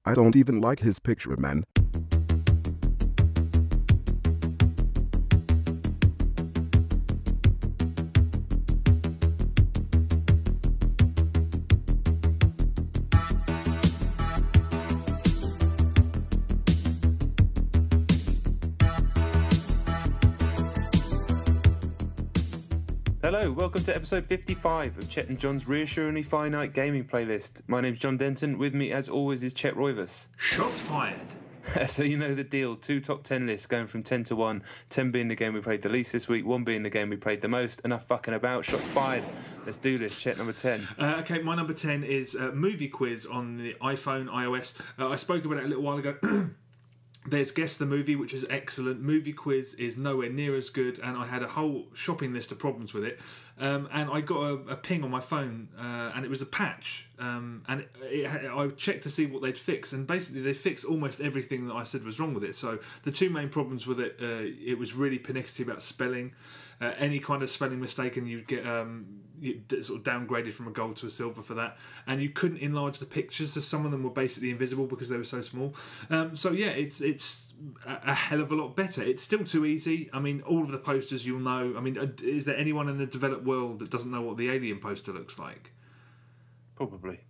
I don't even like his picture, man. Hello, welcome to episode 55 of Chet and John's reassuringly finite gaming playlist. My name's John Denton. With me, as always, is Chet Roivas. Shots fired. So you know the deal. 2 top 10 lists going from 10 to 1. 10 being the game we played the least this week, 1 being the game we played the most. Enough fucking about. Shots fired. Let's do this. Chet, number 10. Okay, my number 10 is Movie Quiz on the iPhone, iOS. I spoke about it a little while ago. There's Guess the Movie, which is excellent. Movie Quiz is nowhere near as good, and I had a whole shopping list of problems with it. And I got a ping on my phone, and it was a patch. I checked to see what they'd fix, and basically they fixed almost everything that I said was wrong with it. So the two main problems with it, it was really pernickety about spelling. Any kind of spelling mistake, and you'd get sort of downgraded from a gold to a silver for that. And you couldn't enlarge the pictures, so some of them were basically invisible because they were so small. So yeah, it's a hell of a lot better. It's still too easy. I mean, all of the posters you'll know. I mean, is there anyone in the developed world that doesn't know what the Alien poster looks like? Probably.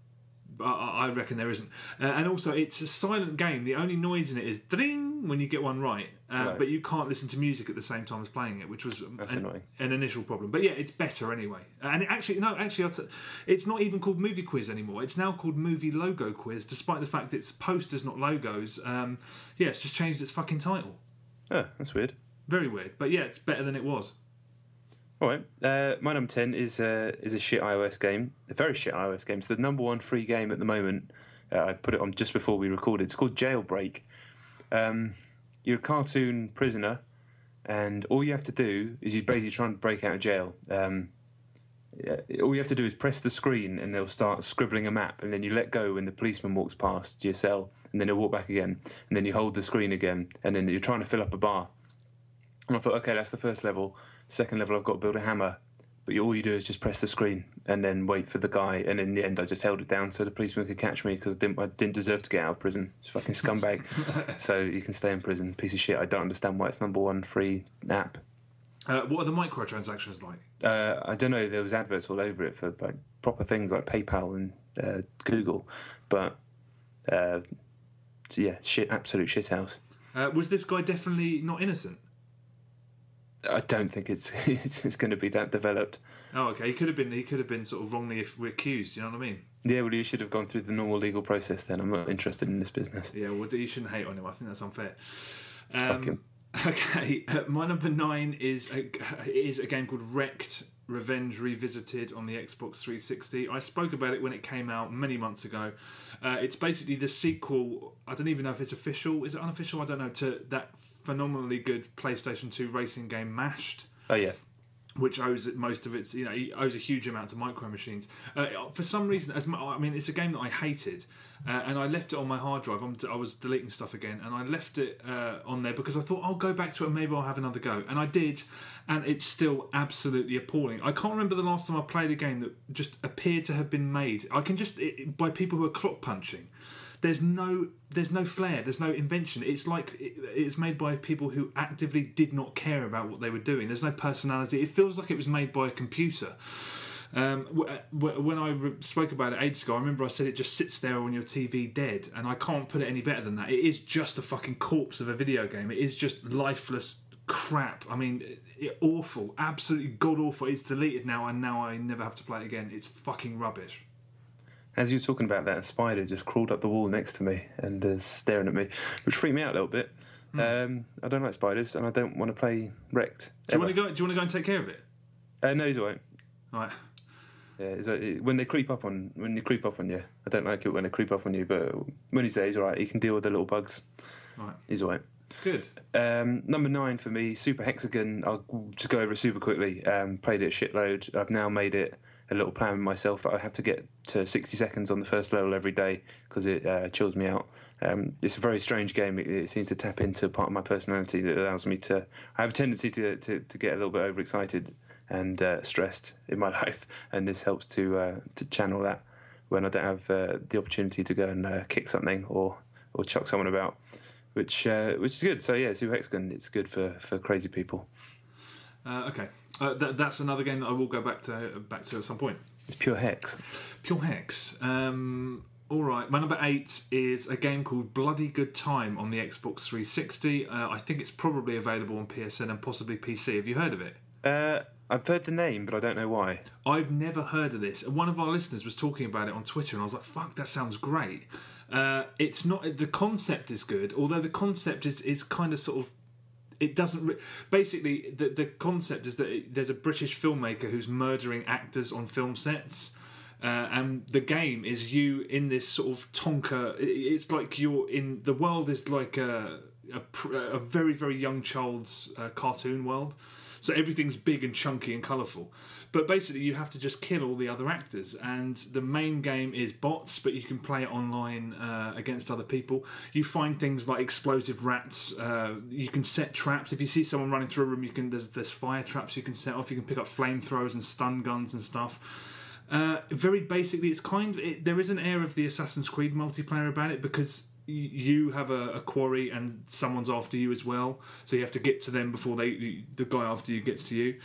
I reckon there isn't. And also, it's a silent game. The only noise in it is ding when you get one right. But you can't listen to music at the same time as playing it, which was an initial problem. But yeah, it's better anyway. And it's not even called Movie Quiz anymore. It's now called Movie Logo Quiz, despite the fact it's posters, not logos. It's just changed its fucking title. Oh, that's weird. Very weird. But yeah, it's better than it was. All right, my number 10 is a shit iOS game, a very shit iOS game. It's the number one free game at the moment. I put it on just before we recorded. It's called Jailbreak. You're a cartoon prisoner, and all you have to do is you're basically trying to break out of jail. All you have to do is press the screen, and they'll start scribbling a map, and then you let go when the policeman walks past your cell, and then he'll walk back again, and then you hold the screen again, and then you're trying to fill up a bar. And I thought, okay, that's the first level. Second level, I've got to build a hammer. But all you do is just press the screen and then wait for the guy. And in the end, I just held it down so the policeman could catch me because I didn't deserve to get out of prison. It's fucking scumbag. So you can stay in prison. Piece of shit. I don't understand why it's number one free app. What are the microtransactions like? I don't know. There was adverts all over it for like proper things like PayPal and Google. But shit, absolute shithouse. Was this guy definitely not innocent? I don't think it's going to be that developed. Oh, okay. He could have been sort of wrongly accused. You know what I mean? Yeah, well, you should have gone through the normal legal process. Then I'm not interested in this business. Yeah, well, you shouldn't hate on him. I think that's unfair. Fuck him. Okay, my number 9 is a game called Wrecked Revenge Revisited on the Xbox 360. I spoke about it when it came out many months ago. It's basically the sequel. I don't even know if it's official. Is it unofficial? I don't know. To that phenomenally good PlayStation 2 racing game Mashed. Oh yeah. Which owes most of its, he owes a huge amount to Micro Machines. For some reason, it's a game that I hated, and I left it on my hard drive. I was deleting stuff again, and I left it on there because I thought I'll go back to it and maybe I'll have another go. And I did, and it's still absolutely appalling. I can't remember the last time I played a game that just appeared to have been made. By people who are clock punching. There's no flair. There's no invention. It's like it's made by people who actively did not care about what they were doing. There's no personality. It feels like it was made by a computer. When I spoke about it ages ago, I remember I said it just sits there on your TV dead, and I can't put it any better than that. It is just a fucking corpse of a video game. It is just lifeless crap. I mean, awful, absolutely god awful. It's deleted now, and now I never have to play it again. It's fucking rubbish. As you were talking about that, a spider just crawled up the wall next to me and is staring at me, which freaked me out a little bit. I don't like spiders, and I don't want to play Wrecked. Do you want to go and take care of it? No, he's alright. All right. Yeah, when they creep up on you, I don't like it when they creep up on you, but when he's there, he's alright. He can deal with the little bugs. All right. He's alright. Good. Number 9 for me, Super Hexagon. I'll just go over it super quickly. Played it a shitload. I've now made it a little plan with myself that I have to get to 60 seconds on the first level every day because it chills me out. It's a very strange game. It seems to tap into part of my personality that allows me to... I have a tendency to get a little bit overexcited and stressed in my life, and this helps to channel that when I don't have the opportunity to go and kick something or chuck someone about, which is good. So yeah, Super Hexagon, it's good for crazy people. Okay, that's another game that I will go back to at some point. It's pure hex. Pure hex. All right, my number 8 is a game called Bloody Good Time on the Xbox 360. I think it's probably available on PSN and possibly PC. Have you heard of it? I've heard the name, but I don't know why. I've never heard of this. One of our listeners was talking about it on Twitter, and I was like, "Fuck, that sounds great." It's not. The concept is good, although the concept is kind of sort of. It doesn't. Basically, the concept is that there's a British filmmaker who's murdering actors on film sets. And the game is you in this sort of Tonka. It's like you're in the world is like a very very young child's cartoon world, so everything's big and chunky and colourful. But basically, you have to just kill all the other actors, and the main game is bots, but you can play it online against other people. You find things like explosive rats. You can set traps. If you see someone running through a room, there's fire traps you can set off. You can pick up flamethrowers and stun guns and stuff. Very basically, it's there is an air of the Assassin's Creed multiplayer about it because you have a quarry and someone's after you as well, so you have to get to them before the guy after you gets to you.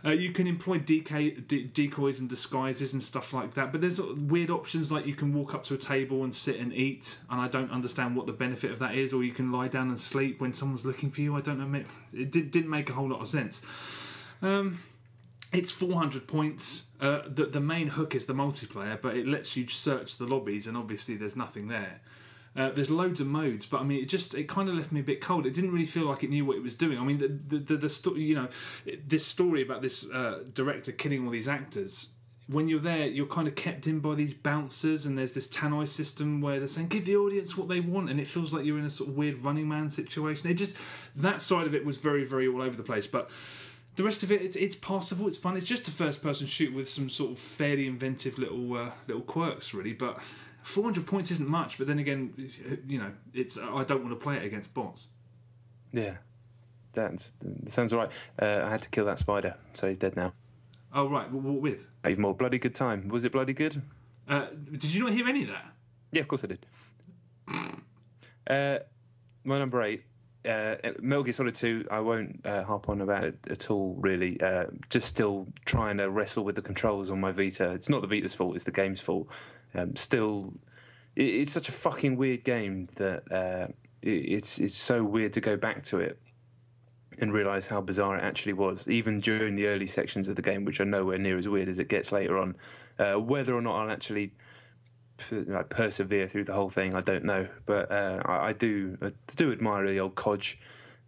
You can employ decoys and disguises and stuff like that, but there's weird options like you can walk up to a table and sit and eat, and I don't understand what the benefit of that is, or you can lie down and sleep when someone's looking for you. I don't know, it didn't make a whole lot of sense. It's 400 points. The main hook is the multiplayer, but it lets you search the lobbies, and obviously there's nothing there. There's loads of modes, but I mean, it kind of left me a bit cold. It didn't really feel like it knew what it was doing. I mean, the story, this story about this director killing all these actors. When you're there, you're kind of kept in by these bouncers, and there's this tannoy system where they're saying, give the audience what they want, and it feels like you're in a sort of weird Running Man situation. That side of it was very, very all over the place, but the rest of it, it's passable, it's fun. It's just a first-person shoot with some sort of fairly inventive little quirks, really, but 400 points isn't much, but then again, I don't want to play it against bots. Yeah. That sounds all right. I had to kill that spider, so he's dead now. Oh, right. What with? Even more. Bloody Good Time. Was it bloody good? Did you not hear any of that? Yeah, of course I did. My number 8, Metal Gear Solid 2, I won't harp on about it at all, really. Just still trying to wrestle with the controls on my Vita. It's not the Vita's fault, it's the game's fault. Still, it's such a fucking weird game that it's so weird to go back to it and realise how bizarre it actually was, even during the early sections of the game, which are nowhere near as weird as it gets later on. Whether or not I'll actually persevere through the whole thing, I don't know. But I do admire the old Codge.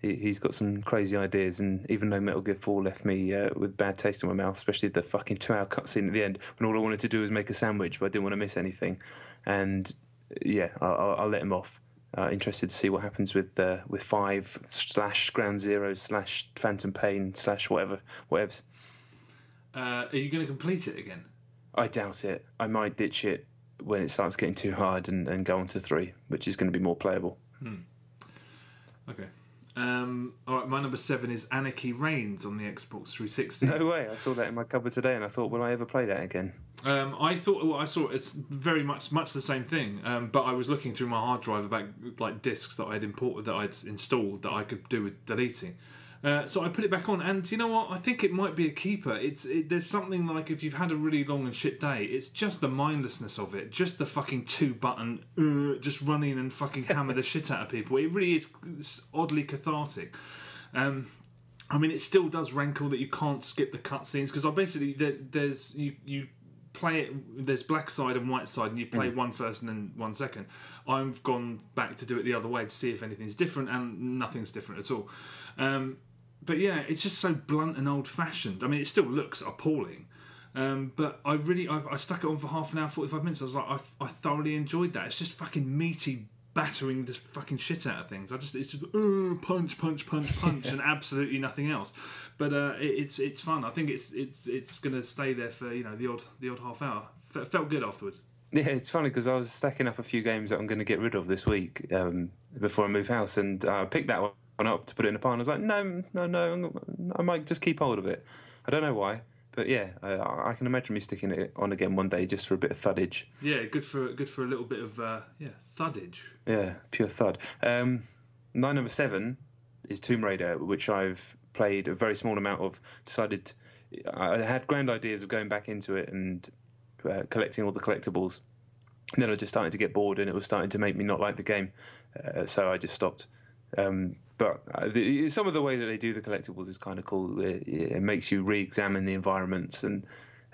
He's got some crazy ideas, and even though Metal Gear 4 left me with bad taste in my mouth, especially the fucking 2-hour cutscene at the end, when all I wanted to do was make a sandwich, but I didn't want to miss anything. And yeah, I'll let him off. Interested to see what happens with 5 / Ground Zero / Phantom Pain / whatever's. Are you going to complete it again? I doubt it. I might ditch it when it starts getting too hard and go on to 3, which is going to be more playable. Okay. All right, my number 7 is Anarchy Reigns on the Xbox 360. No way! I saw that in my cupboard today, and I thought, will I ever play that again? I saw it's very much the same thing. But I was looking through my hard drive about like discs that I'd imported, that I'd installed, that I could do with deleting. So I put it back on, and you know what? I think it might be a keeper. There's something like, if you've had a really long and shit day, it's just the mindlessness of it, just the fucking 2-button, just running and fucking hammer the shit out of people. It really is oddly cathartic. I mean, it still does rankle that you can't skip the cutscenes, because there's you play it. There's black side and white side, and you play one first and then one second. I've gone back to do it the other way to see if anything's different, and nothing's different at all. But yeah, it's just so blunt and old-fashioned. I mean, it still looks appalling, but I stuck it on for half an hour, 45 minutes. I was like, I thoroughly enjoyed that. It's just fucking meaty, battering this fucking shit out of things. It's just punch, punch, punch, punch, and absolutely nothing else. But it's fun. I think it's going to stay there for the odd half hour. Felt good afterwards. Yeah, it's funny because I was stacking up a few games that I'm going to get rid of this week before I move house, and I picked that one up to put it in a pile. I was like, no, I might just keep hold of it. I don't know why. But yeah, I can imagine me sticking it on again one day just for a bit of thuddage. Yeah, good for a little bit of thuddage. Yeah, pure thud. My number 7 is Tomb Raider, which I've played a very small amount of. I had grand ideas of going back into it and collecting all the collectibles. And then I just started to get bored, and it was starting to make me not like the game. So I just stopped. But some of the way that they do the collectibles is kind of cool. It makes you re-examine the environments, and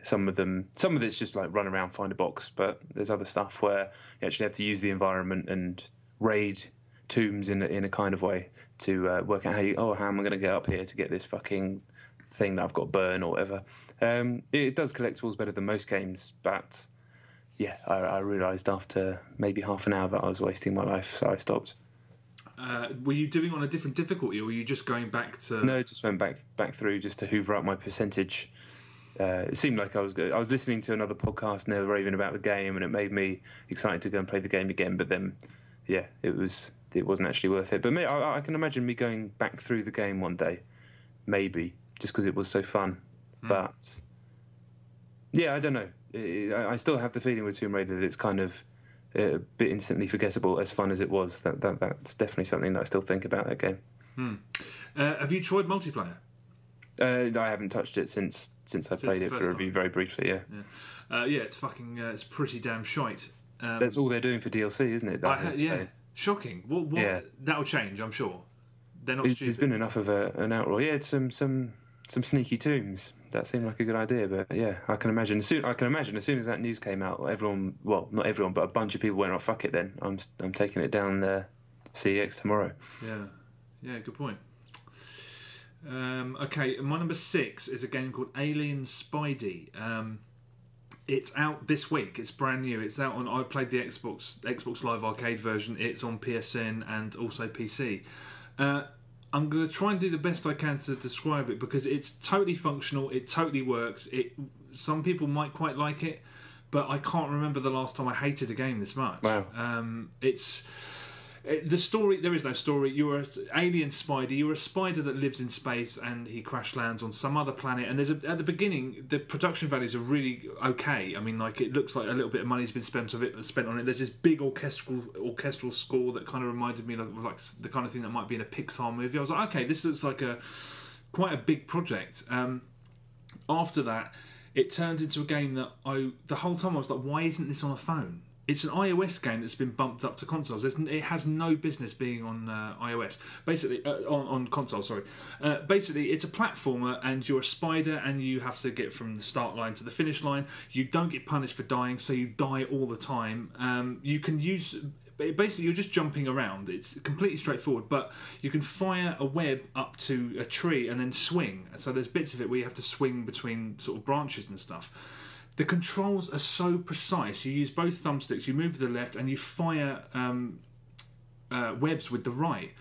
some of it's just like run around, find a box. But there's other stuff where you actually have to use the environment and raid tombs in a kind of way to work out how am I going to get up here to get this fucking thing that I've got to burn or whatever. It does collectibles better than most games, but yeah, I realised after maybe half an hour that I was wasting my life, so I stopped. Were you doing on a different difficulty, or were you just going back to? No, just went back through just to hoover up my percentage. It seemed like I was listening to another podcast, and they were raving about the game, and it made me excited to go and play the game again. But then, yeah, it wasn't actually worth it. But I can imagine me going back through the game one day, maybe just because it was so fun. But yeah, I don't know. I still have the feeling with Tomb Raider that it's kind of a bit instantly forgettable, as fun as it was. That's definitely something that I still think about that game. Have you tried multiplayer? No, I haven't touched it since I played it for a review very briefly. Yeah, it's fucking it's pretty damn shite. That's all they're doing for DLC, isn't it? Shocking. What? Yeah. That'll change, I'm sure. They're not stupid. There's been enough of an outroar. Yeah, some sneaky tombs. That seemed like a good idea, but yeah, I can imagine. As soon as that news came out, not everyone, but a bunch of people went, "Oh, fuck it, then I'm taking it down CEX tomorrow." Yeah, good point. Okay, my number 6 is a game called Alien Spidey. It's out this week. It's brand new. It's out on. I played the Xbox Live Arcade version. It's on PSN and also PC. I'm going to try and do the best I can to describe it because it's totally functional. It totally works. Some people might quite like it, but I can't remember the last time I hated a game this much. Wow. The story, there is no story. You're an alien spider. You're a spider that lives in space and he crash lands on some other planet. And at the beginning, the production values are really okay. I mean, like, it looks like a little bit of money's been spent on it. There's this big orchestral score that kind of reminded me of like the kind of thing that might be in a Pixar movie. I was like, okay, this looks like quite a big project. After that, it turned into a game that the whole time I was like, why isn't this on a phone? It's an iOS game that's been bumped up to consoles. It has no business being on iOS. Basically, on consoles. Sorry. Basically, it's a platformer, and you're a spider, and you have to get from the start line to the finish line. You don't get punished for dying, so you die all the time. You can use. Basically, you're just jumping around. It's completely straightforward, but you can fire a web up to a tree and then swing. So there's bits of it where you have to swing between sort of branches and stuff. The controls are so precise. You use both thumbsticks, you move to the left, and you fire webs with the right.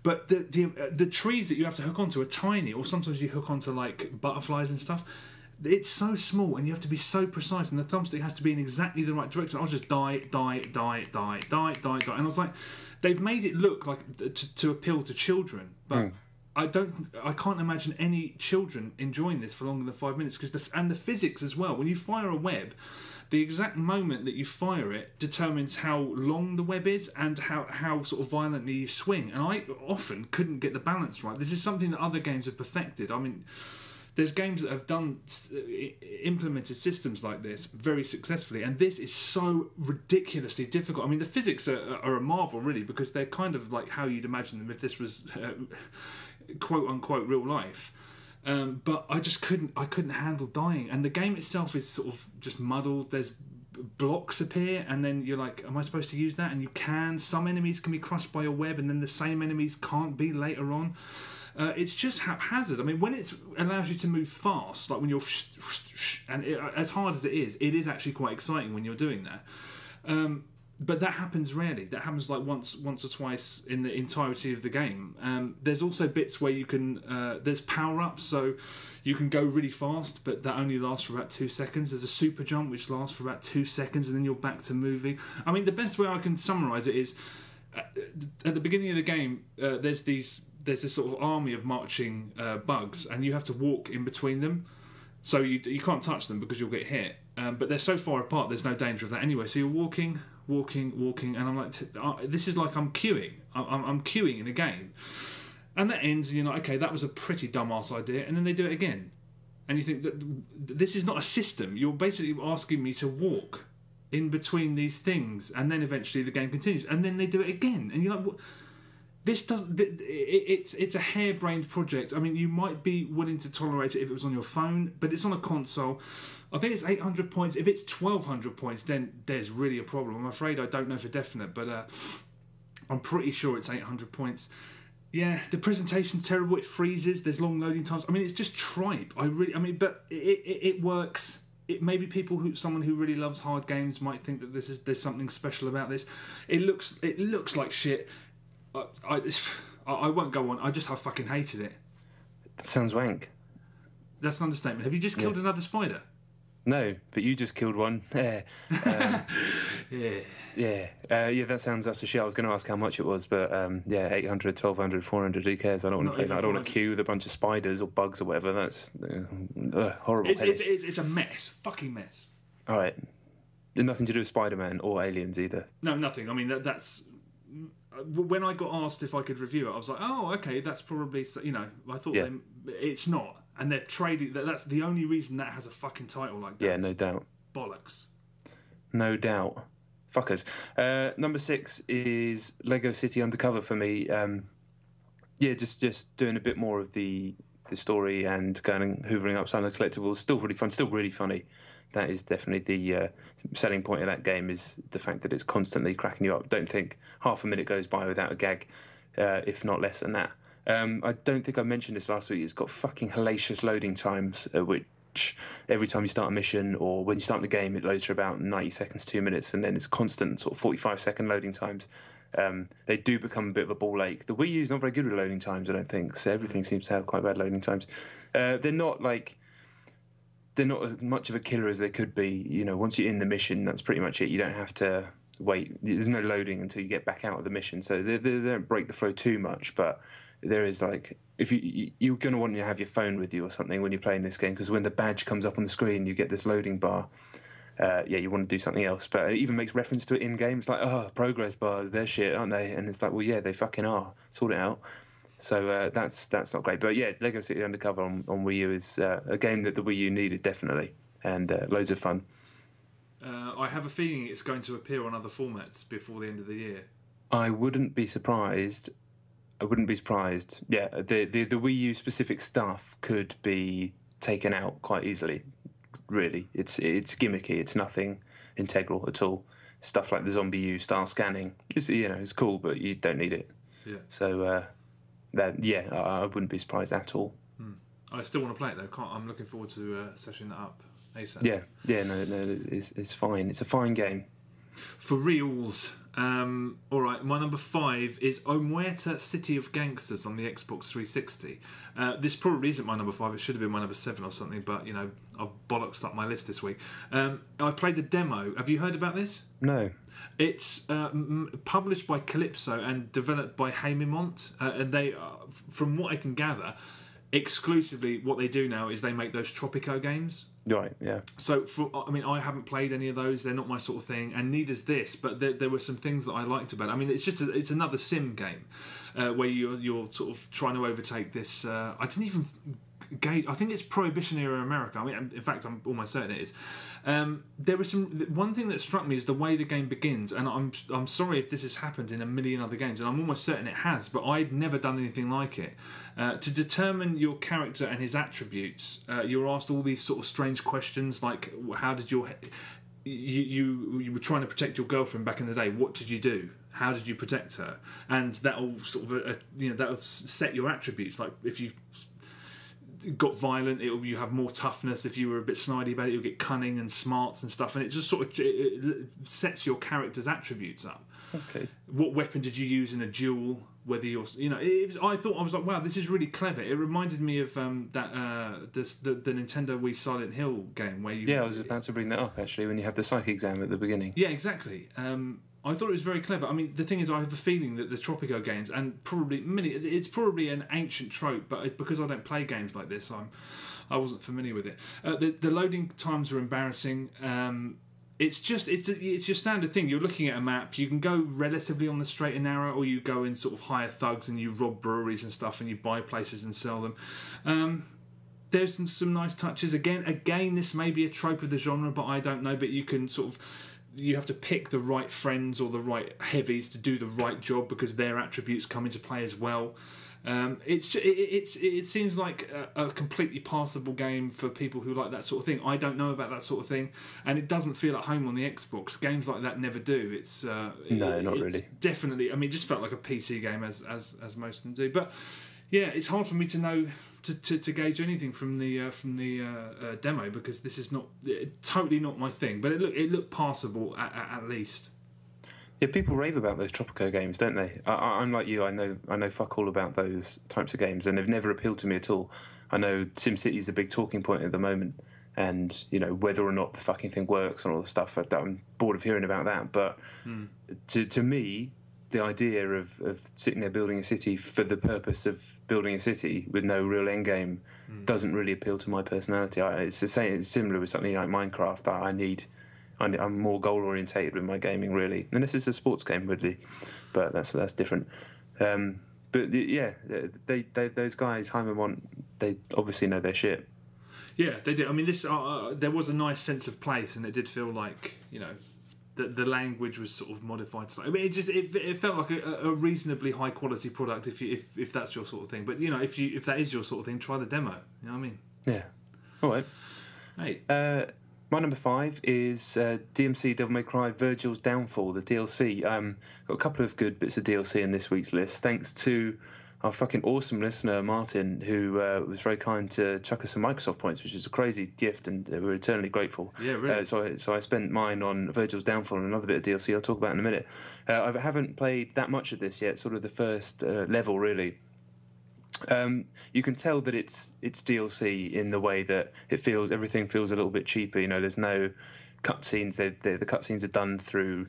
But the trees that you have to hook onto are tiny, or sometimes you hook onto like butterflies and stuff. It's so small, and you have to be so precise, and the thumbstick has to be in exactly the right direction. I was just die, and I was like, they've made it look like to appeal to children, but. I can't imagine any children enjoying this for longer than 5 minutes because the physics as well. When you fire a web, the exact moment that you fire it determines how long the web is and how sort of violently you swing. And I often couldn't get the balance right. This is something that other games have perfected. I mean, there's games that have implemented systems like this very successfully, and this is so ridiculously difficult. I mean, the physics are a marvel, really, because they're kind of like how you'd imagine them if this was quote unquote real life. But I couldn't handle dying, and the game itself is sort of just muddled. There's blocks appear, and then you're like, am I supposed to use that? And you can. Some enemies can be crushed by a web, and then the same enemies can't be later on. It's just haphazard. I mean, when it allows you to move fast, like when you're and as hard as it is actually quite exciting when you're doing that. But that happens rarely. That happens like once or twice in the entirety of the game. There's also bits where you can there's power-ups, so you can go really fast, but that only lasts for about 2 seconds. There's a super jump which lasts for about 2 seconds, and then you're back to moving. I mean, the best way I can summarise it is at the beginning of the game, there's this sort of army of marching bugs, and you have to walk in between them. So you can't touch them because you'll get hit. But they're so far apart, there's no danger of that anyway. So you're walking, and I'm like, this is like I'm queuing. I'm queuing in a game. And that ends, and you're like, okay, that was a pretty dumbass idea. And then they do it again. And you think that this is not a system. You're basically asking me to walk in between these things. And then eventually the game continues. And then they do it again. And you're like, what? This doesn't. It's a harebrained project. I mean, you might be willing to tolerate it if it was on your phone, but it's on a console. I think it's 800 points. If it's 1,200 points, then there's really a problem. I'm afraid I don't know for definite, but I'm pretty sure it's 800 points. Yeah, the presentation's terrible. It freezes. There's long loading times. I mean, it's just tripe. But it works. It maybe someone who really loves hard games might think that there's something special about this. It looks like shit. I won't go on. I fucking hated it. That sounds wank. That's an understatement. Have you just killed another spider? No, but you just killed one. Yeah. That sounds that's a shit. I was going to ask how much it was, but 800, 1,200, 400. Who cares? I don't want to play that. I don't want to queue with a bunch of spiders or bugs or whatever. That's horrible. It's a mess. Fucking mess. All right. Nothing to do with Spider-Man or Aliens either. No, nothing. I mean that's. When I got asked if I could review it, I was like, "Oh, okay, that's probably I thought it's not, and they're trading. That's the only reason that has a fucking title like that. Yeah, no doubt. Bollocks. No doubt. Fuckers. Number 6 is Lego City Undercover for me. Just doing a bit more of the story and going and hoovering up some of the collectibles. Still really fun. Still really funny. That is definitely the selling point of that game, is the fact that it's constantly cracking you up. Don't think half a minute goes by without a gag, if not less than that. I don't think I mentioned this last week. It's got fucking hellacious loading times, which every time you start a mission or when you start the game, it loads for about 90 seconds, 2 minutes, and then it's constant sort of 45-second loading times. They do become a bit of a ball ache. The Wii U is not very good with loading times, I don't think, so everything seems to have quite bad loading times. They're not as much of a killer as they could be. Once you're in the mission, that's pretty much it. You don't have to wait. There's no loading until you get back out of the mission, so they don't break the flow too much. But there is if you're going to want to have your phone with you or something when you're playing this game, because when the badge comes up on the screen, you get this loading bar. You want to do something else, but it even makes reference to it in game. It's like, progress bars, they're shit, aren't they? And it's like, well, yeah, they fucking are. Sort it out. So that's not great. But yeah, Lego City Undercover on Wii U is a game that the Wii U needed, definitely, and loads of fun. I have a feeling it's going to appear on other formats before the end of the year. I wouldn't be surprised. Yeah, the Wii U specific stuff could be taken out quite easily. Really, it's gimmicky. It's nothing integral at all. Stuff like the Zombie U style scanning it's cool, but you don't need it. Yeah. So. I wouldn't be surprised at all. I still want to play it though. I'm looking forward to seshing that up ASAP. It's fine. It's a fine game. For reals. All right, my number 5 is Omuerta City of Gangsters on the Xbox 360. This probably isn't my number 5. It should have been my number 7 or something, but I've bollocksed up my list this week. I played the demo. Have you heard about this? No. It's published by Calypso and developed by Haemimont, and they, from what I can gather, exclusively what they do now is they make those Tropico games. Right, yeah. So, I haven't played any of those. They're not my sort of thing, and neither's this. But there were some things that I liked about it. I mean, it's another sim game where you're sort of trying to overtake this. I didn't even gauge. I think it's Prohibition era America. I mean, in fact, I'm almost certain it is. There was one thing that struck me is the way the game begins, and I'm sorry if this has happened in a million other games, and I'm almost certain it has, but I'd never done anything like it. To determine your character and his attributes, you're asked all these sort of strange questions, like how did you were trying to protect your girlfriend back in the day. What did you do? How did you protect her? And that'll sort of that'll set your attributes. Like if you got violent, you have more toughness. If you were a bit snidey about it, you'll get cunning and smarts and stuff, and it just sort of it sets your character's attributes up. Okay. What weapon did you use in a duel? Whether you're, I was like, wow, this is really clever. It reminded me of the Nintendo Wii Silent Hill game where you. Yeah, I was about to bring that up actually. When you have the psych exam at the beginning. Yeah, exactly. I thought it was very clever. I mean, the thing is, I have a feeling that the Tropico games, and it's probably an ancient trope, but because I don't play games like this, I wasn't familiar with it. The loading times are embarrassing. It's your standard thing. You're looking at a map. You can go relatively on the straight and narrow, or you go in sort of hire thugs and you rob breweries and stuff, and you buy places and sell them. There's some nice touches. Again, this may be a trope of the genre, but I don't know. But you can you have to pick the right friends or the right heavies to do the right job because their attributes come into play as well. It seems like a completely passable game for people who like that sort of thing. I don't know about that sort of thing, and it doesn't feel at home on the Xbox. Games like that never do. Not really. Definitely. I mean, it just felt like a PC game as most of them do. But yeah, it's hard for me to know to gauge anything from the demo because this is totally not my thing. But it looked passable at least. Yeah, people rave about those Tropico games, don't they? I'm like you. I know fuck all about those types of games, and they've never appealed to me at all. I know SimCity is the big talking point at the moment, and whether or not the fucking thing works and all the stuff. I'm bored of hearing about that. But to me, the idea of sitting there building a city for the purpose of building a city with no real end game doesn't really appeal to my personality. It's similar with something like Minecraft. I'm more goal orientated with my gaming, really. Unless it's a sports game, really, but that's different. But yeah, those guys, Heimermont, they obviously know their shit. Yeah, they did. I mean, this there was a nice sense of place, and it did feel like the language was sort of modified slightly. I mean, it felt like a reasonably high quality product if that's your sort of thing. But if that is your sort of thing, try the demo. You know what I mean? Yeah. All right. Hey. My number 5 is DMC Devil May Cry Virgil's Downfall, the DLC. Got a couple of good bits of DLC in this week's list, thanks to our fucking awesome listener, Martin, who was very kind to chuck us some Microsoft points, which is a crazy gift, and we're eternally grateful. Yeah, really. So I spent mine on Virgil's Downfall and another bit of DLC I'll talk about in a minute. I haven't played that much of this yet, sort of the first level, really. You can tell that it's DLC in the way that everything feels a little bit cheaper. There's no cutscenes. The cutscenes are done through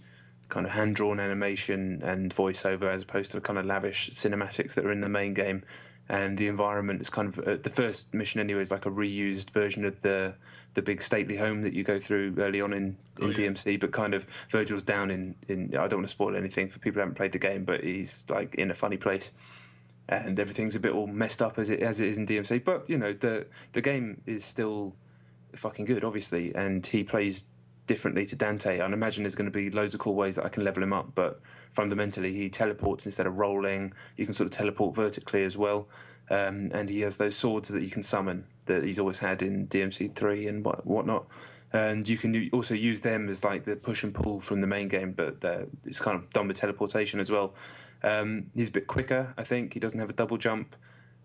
kind of hand-drawn animation and voiceover as opposed to the kind of lavish cinematics that are in the main game. And the environment is kind of the first mission anyway is like a reused version of the big stately home that you go through early on in DMC, but kind of Virgil's down in I don't want to spoil anything for people who haven't played the game, but he's like in a funny place. And everything's a bit all messed up as it is in DMC, but the game is still fucking good, obviously, and he plays differently to Dante. I'd imagine there's going to be loads of cool ways that I can level him up, but fundamentally he teleports instead of rolling. You can sort of teleport vertically as well, and he has those swords that you can summon that he's always had in DMC 3 and whatnot. And you can also use them as like the push and pull from the main game, but it's kind of done with teleportation as well. He's a bit quicker, I think. He doesn't have a double jump.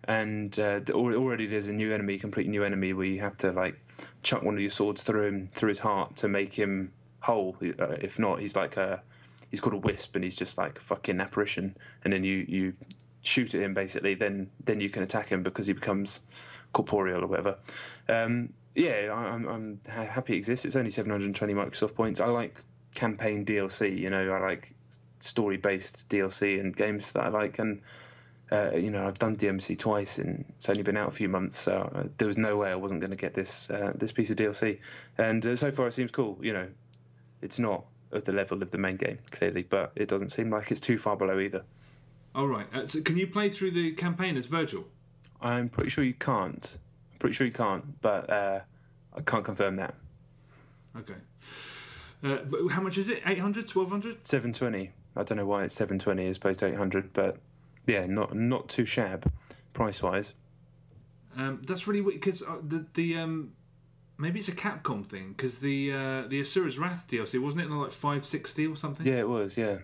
And already there's a new enemy, completely new enemy, where you have to like chuck one of your swords through his heart to make him whole. If not, he's called a wisp, and he's just like a fucking apparition. And then you shoot at him, basically. Then you can attack him because he becomes corporeal or whatever. I'm happy it exists. It's only 720 Microsoft points. I like campaign DLC. I like story-based DLC and games that I like, and I've done DMC twice, and it's only been out a few months, so there was no way I wasn't going to get this piece of DLC. And so far, it seems cool. It's not at the level of the main game, clearly, but it doesn't seem like it's too far below either. All right. So can you play through the campaign as Virgil? I'm pretty sure you can't. But I can't confirm that. Okay. But how much is it? 800, 1200? 720. I don't know why it's 720 as opposed to 800, but yeah, not too shab price-wise. That's really weird because maybe it's a Capcom thing because the Asura's Wrath DLC wasn't it like 560 or something? Yeah, it was. Yeah. Okay.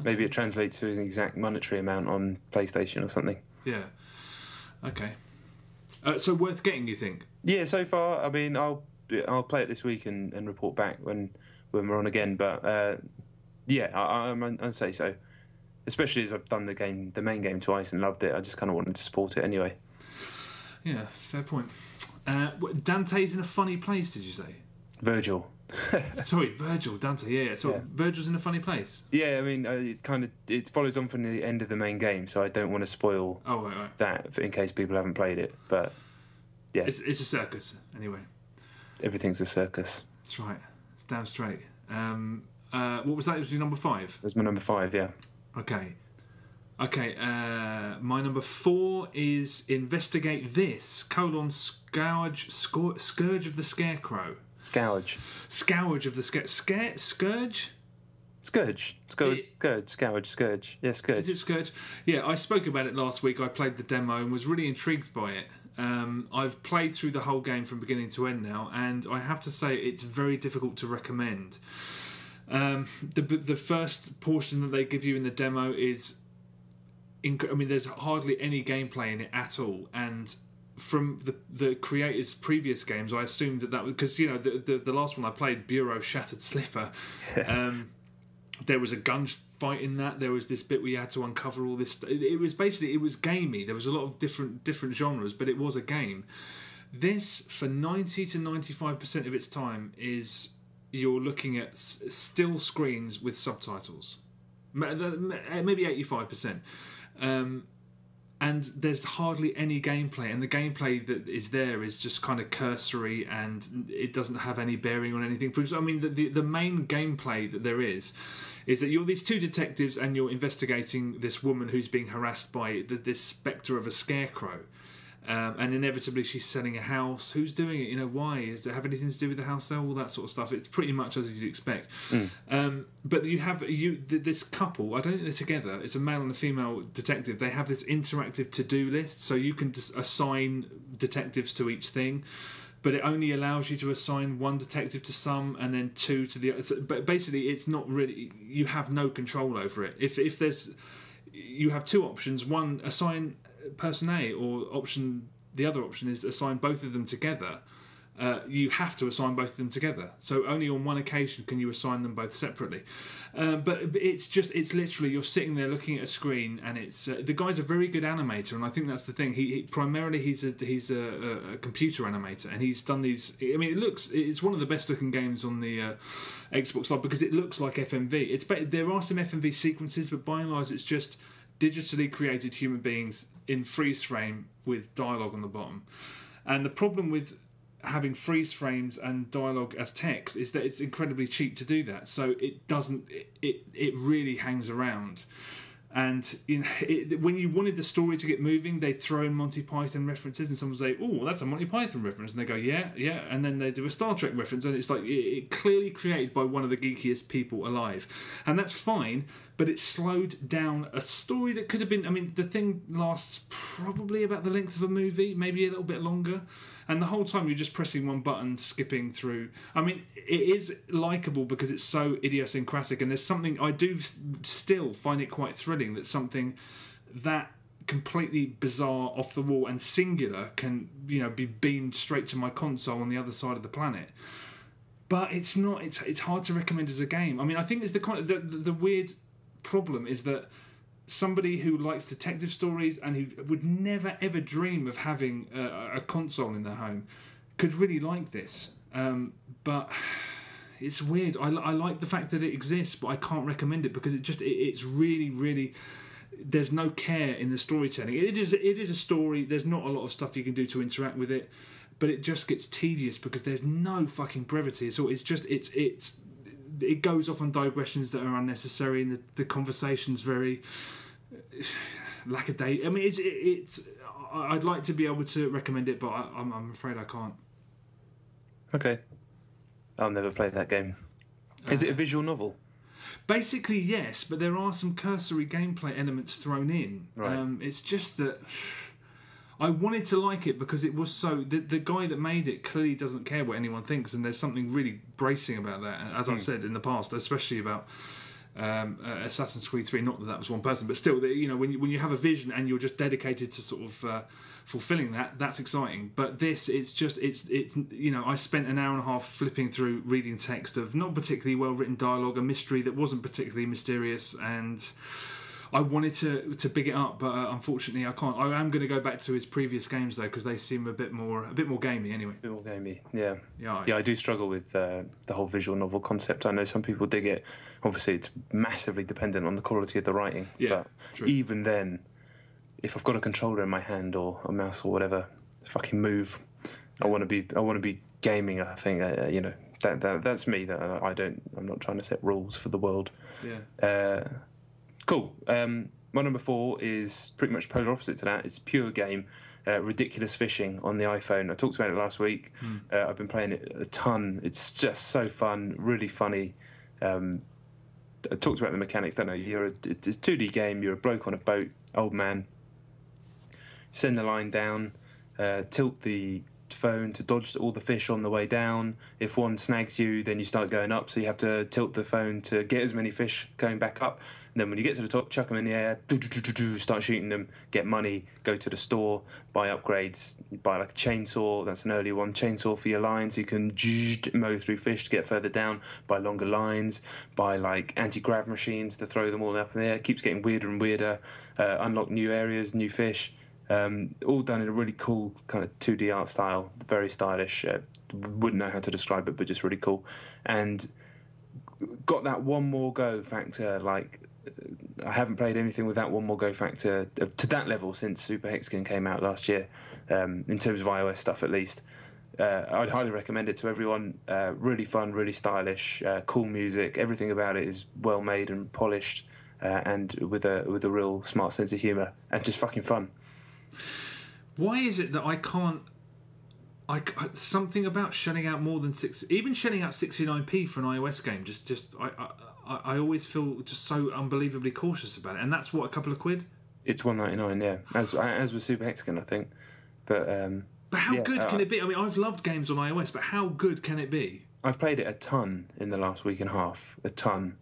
Maybe it translates to an exact monetary amount on PlayStation or something. Yeah. Okay. So worth getting, you think? Yeah. So far, I mean, I'll play it this week and report back when we're on again. But I'd say so. Especially as I've done the main game twice and loved it. I just kind of wanted to support it anyway. Yeah, fair point. Dante's in a funny place, did you say? Virgil. Sorry, Virgil, Dante. Yeah. So Virgil's in a funny place. Yeah, I mean, it follows on from the end of the main game, so I don't want to spoil Right. that in case people haven't played it. But yeah, It's a circus anyway. everything's a circus. That's right. It's damn straight. What was that? It was your number 5. That's my number 5. Yeah. Okay. My number 4 is Investigate This: Scourge of the Scarecrow. Scourge of the Scourge. Scourge. Yeah, Scourge. Is it Scourge? Yeah, I spoke about it last week. I played the demo and was really intrigued by it. I've played through the whole game from beginning to end now, and I have to say it's very difficult to recommend. The first portion that they give you in the demo is, there's hardly any gameplay in it at all, and from the creators' previous games, I assumed that was because the last one I played, Bureau Shattered Slipper. There was a gunfight in that. There was this bit where you had to uncover all this. It was gamey. There was a lot of different genres, but it was a game. This, for 90 to 95% of its time, is you're looking at still screens with subtitles. Maybe 85%. And there's hardly any gameplay, and the gameplay that is there is just kind of cursory, and it doesn't have any bearing on anything. The main gameplay that there is that you're these 2 detectives, and you're investigating this woman who's being harassed by this spectre of a scarecrow. And inevitably she's selling a house. Who's doing it? Why? Does it have anything to do with the house sale? All that sort of stuff. It's pretty much as you'd expect. But you have this couple. I don't think they're together. It's a male and a female detective. They have this interactive to-do list, so you can just assign detectives to each thing. But it only allows you to assign 1 detective to some and then 2 to the other. So, but basically, it's not really. You have no control over it. If there's, you have 2 options. One, assign person A, or the other option is assign both of them together. You have to assign both of them together, so only on one occasion can you assign them both separately. But it's literally you're sitting there looking at a screen, and it's the guy's a very good animator, and I think that's the thing. He primarily he's a computer animator, and he's done these. It's one of the best looking games on the Xbox Live because it looks like FMV. There are some FMV sequences, but by and large it's just digitally created human beings in freeze frame with dialogue on the bottom. And the problem with having freeze frames and dialogue as text is that it's incredibly cheap to do that. So it really hangs around. And when you wanted the story to get moving, they throw in Monty Python references, and someone will say, "Oh, that's a Monty Python reference," and they go, "Yeah," and then they do a Star Trek reference, and it's like it clearly created by one of the geekiest people alive, and that's fine. But it slowed down a story that could have been. The thing lasts probably about the length of a movie, maybe a little bit longer. And the whole time you're just pressing one button, skipping through. It is likeable because it's so idiosyncratic, and there's something I do still find it quite thrilling that something that completely bizarre, off the wall, and singular can be beamed straight to my console on the other side of the planet. But it's not. It's hard to recommend as a game. I think it's the weird problem is that somebody who likes detective stories and who would never ever dream of having a console in their home could really like this. But it's weird. I like the fact that it exists, but I can't recommend it because it's really, really. There's no care in the storytelling. It is a story. There's not a lot of stuff you can do to interact with it, but it just gets tedious because there's no fucking brevity at all. It goes off on digressions that are unnecessary, and the conversation's very lackadaisical. I'd like to be able to recommend it, but I'm afraid I can't. Okay, I'll never play that game. Is it a visual novel? Basically, yes, but there are some cursory gameplay elements thrown in. Right. It's just that I wanted to like it because it was so. The guy that made it clearly doesn't care what anyone thinks, and there's something really bracing about that. As I've said in the past, especially about Assassin's Creed 3. Not that was one person, but still, when you have a vision and you're just dedicated to sort of fulfilling that, that's exciting. But this, it's I spent an hour and a half flipping through reading text of not particularly well written dialogue, a mystery that wasn't particularly mysterious, and I wanted to big it up, but unfortunately I can't. I am going to go back to his previous games though, because they seem a bit more gamey anyway. A bit more gamey, yeah. Yeah, I do struggle with the whole visual novel concept. I know some people dig it. Obviously, it's massively dependent on the quality of the writing. Yeah, but true. even then, if I've got a controller in my hand or a mouse or whatever, fucking move. I want to be gaming. I think that's me. I'm not trying to set rules for the world. Yeah. Cool. My number 4 is pretty much polar opposite to that. It's pure game. Ridiculous Fishing on the iPhone. I talked about it last week. I've been playing it a ton. It's just so fun, really funny. I talked about the mechanics, don't I? It's a 2D game. You're a bloke on a boat, old man. Send the line down, tilt the phone to dodge all the fish on the way down. If one snags you, then you start going up, so you have to tilt the phone to get as many fish going back up. And then when you get to the top, chuck them in the air, start shooting them, get money, go to the store, buy upgrades, buy like a chainsaw, that's an early one, chainsaw for your lines, so you can mow through fish to get further down, buy longer lines, buy like anti-grav machines to throw them all up in the air. It keeps getting weirder and weirder, unlock new areas, new fish. All done in a really cool kind of 2D art style, very stylish. Wouldn't know how to describe it, but just really cool. And got that one more go factor. Like, I haven't played anything with that one more go factor to that level since Super Hexagon came out last year, in terms of iOS stuff at least. I'd highly recommend it to everyone. Really fun, really stylish, cool music. Everything about it is well made and polished, and with a real smart sense of humour, and just fucking fun. Why is it that I can't? Something about shelling out more than even shelling out 69p for an iOS game. I always feel just so unbelievably cautious about it, and that's what, a couple of quid. It's $1.99, yeah. As with Super Hexagon, I think. But how good can it be? I mean, I've loved games on iOS, but how good can it be? I've played it a ton in the last week and a half. A ton.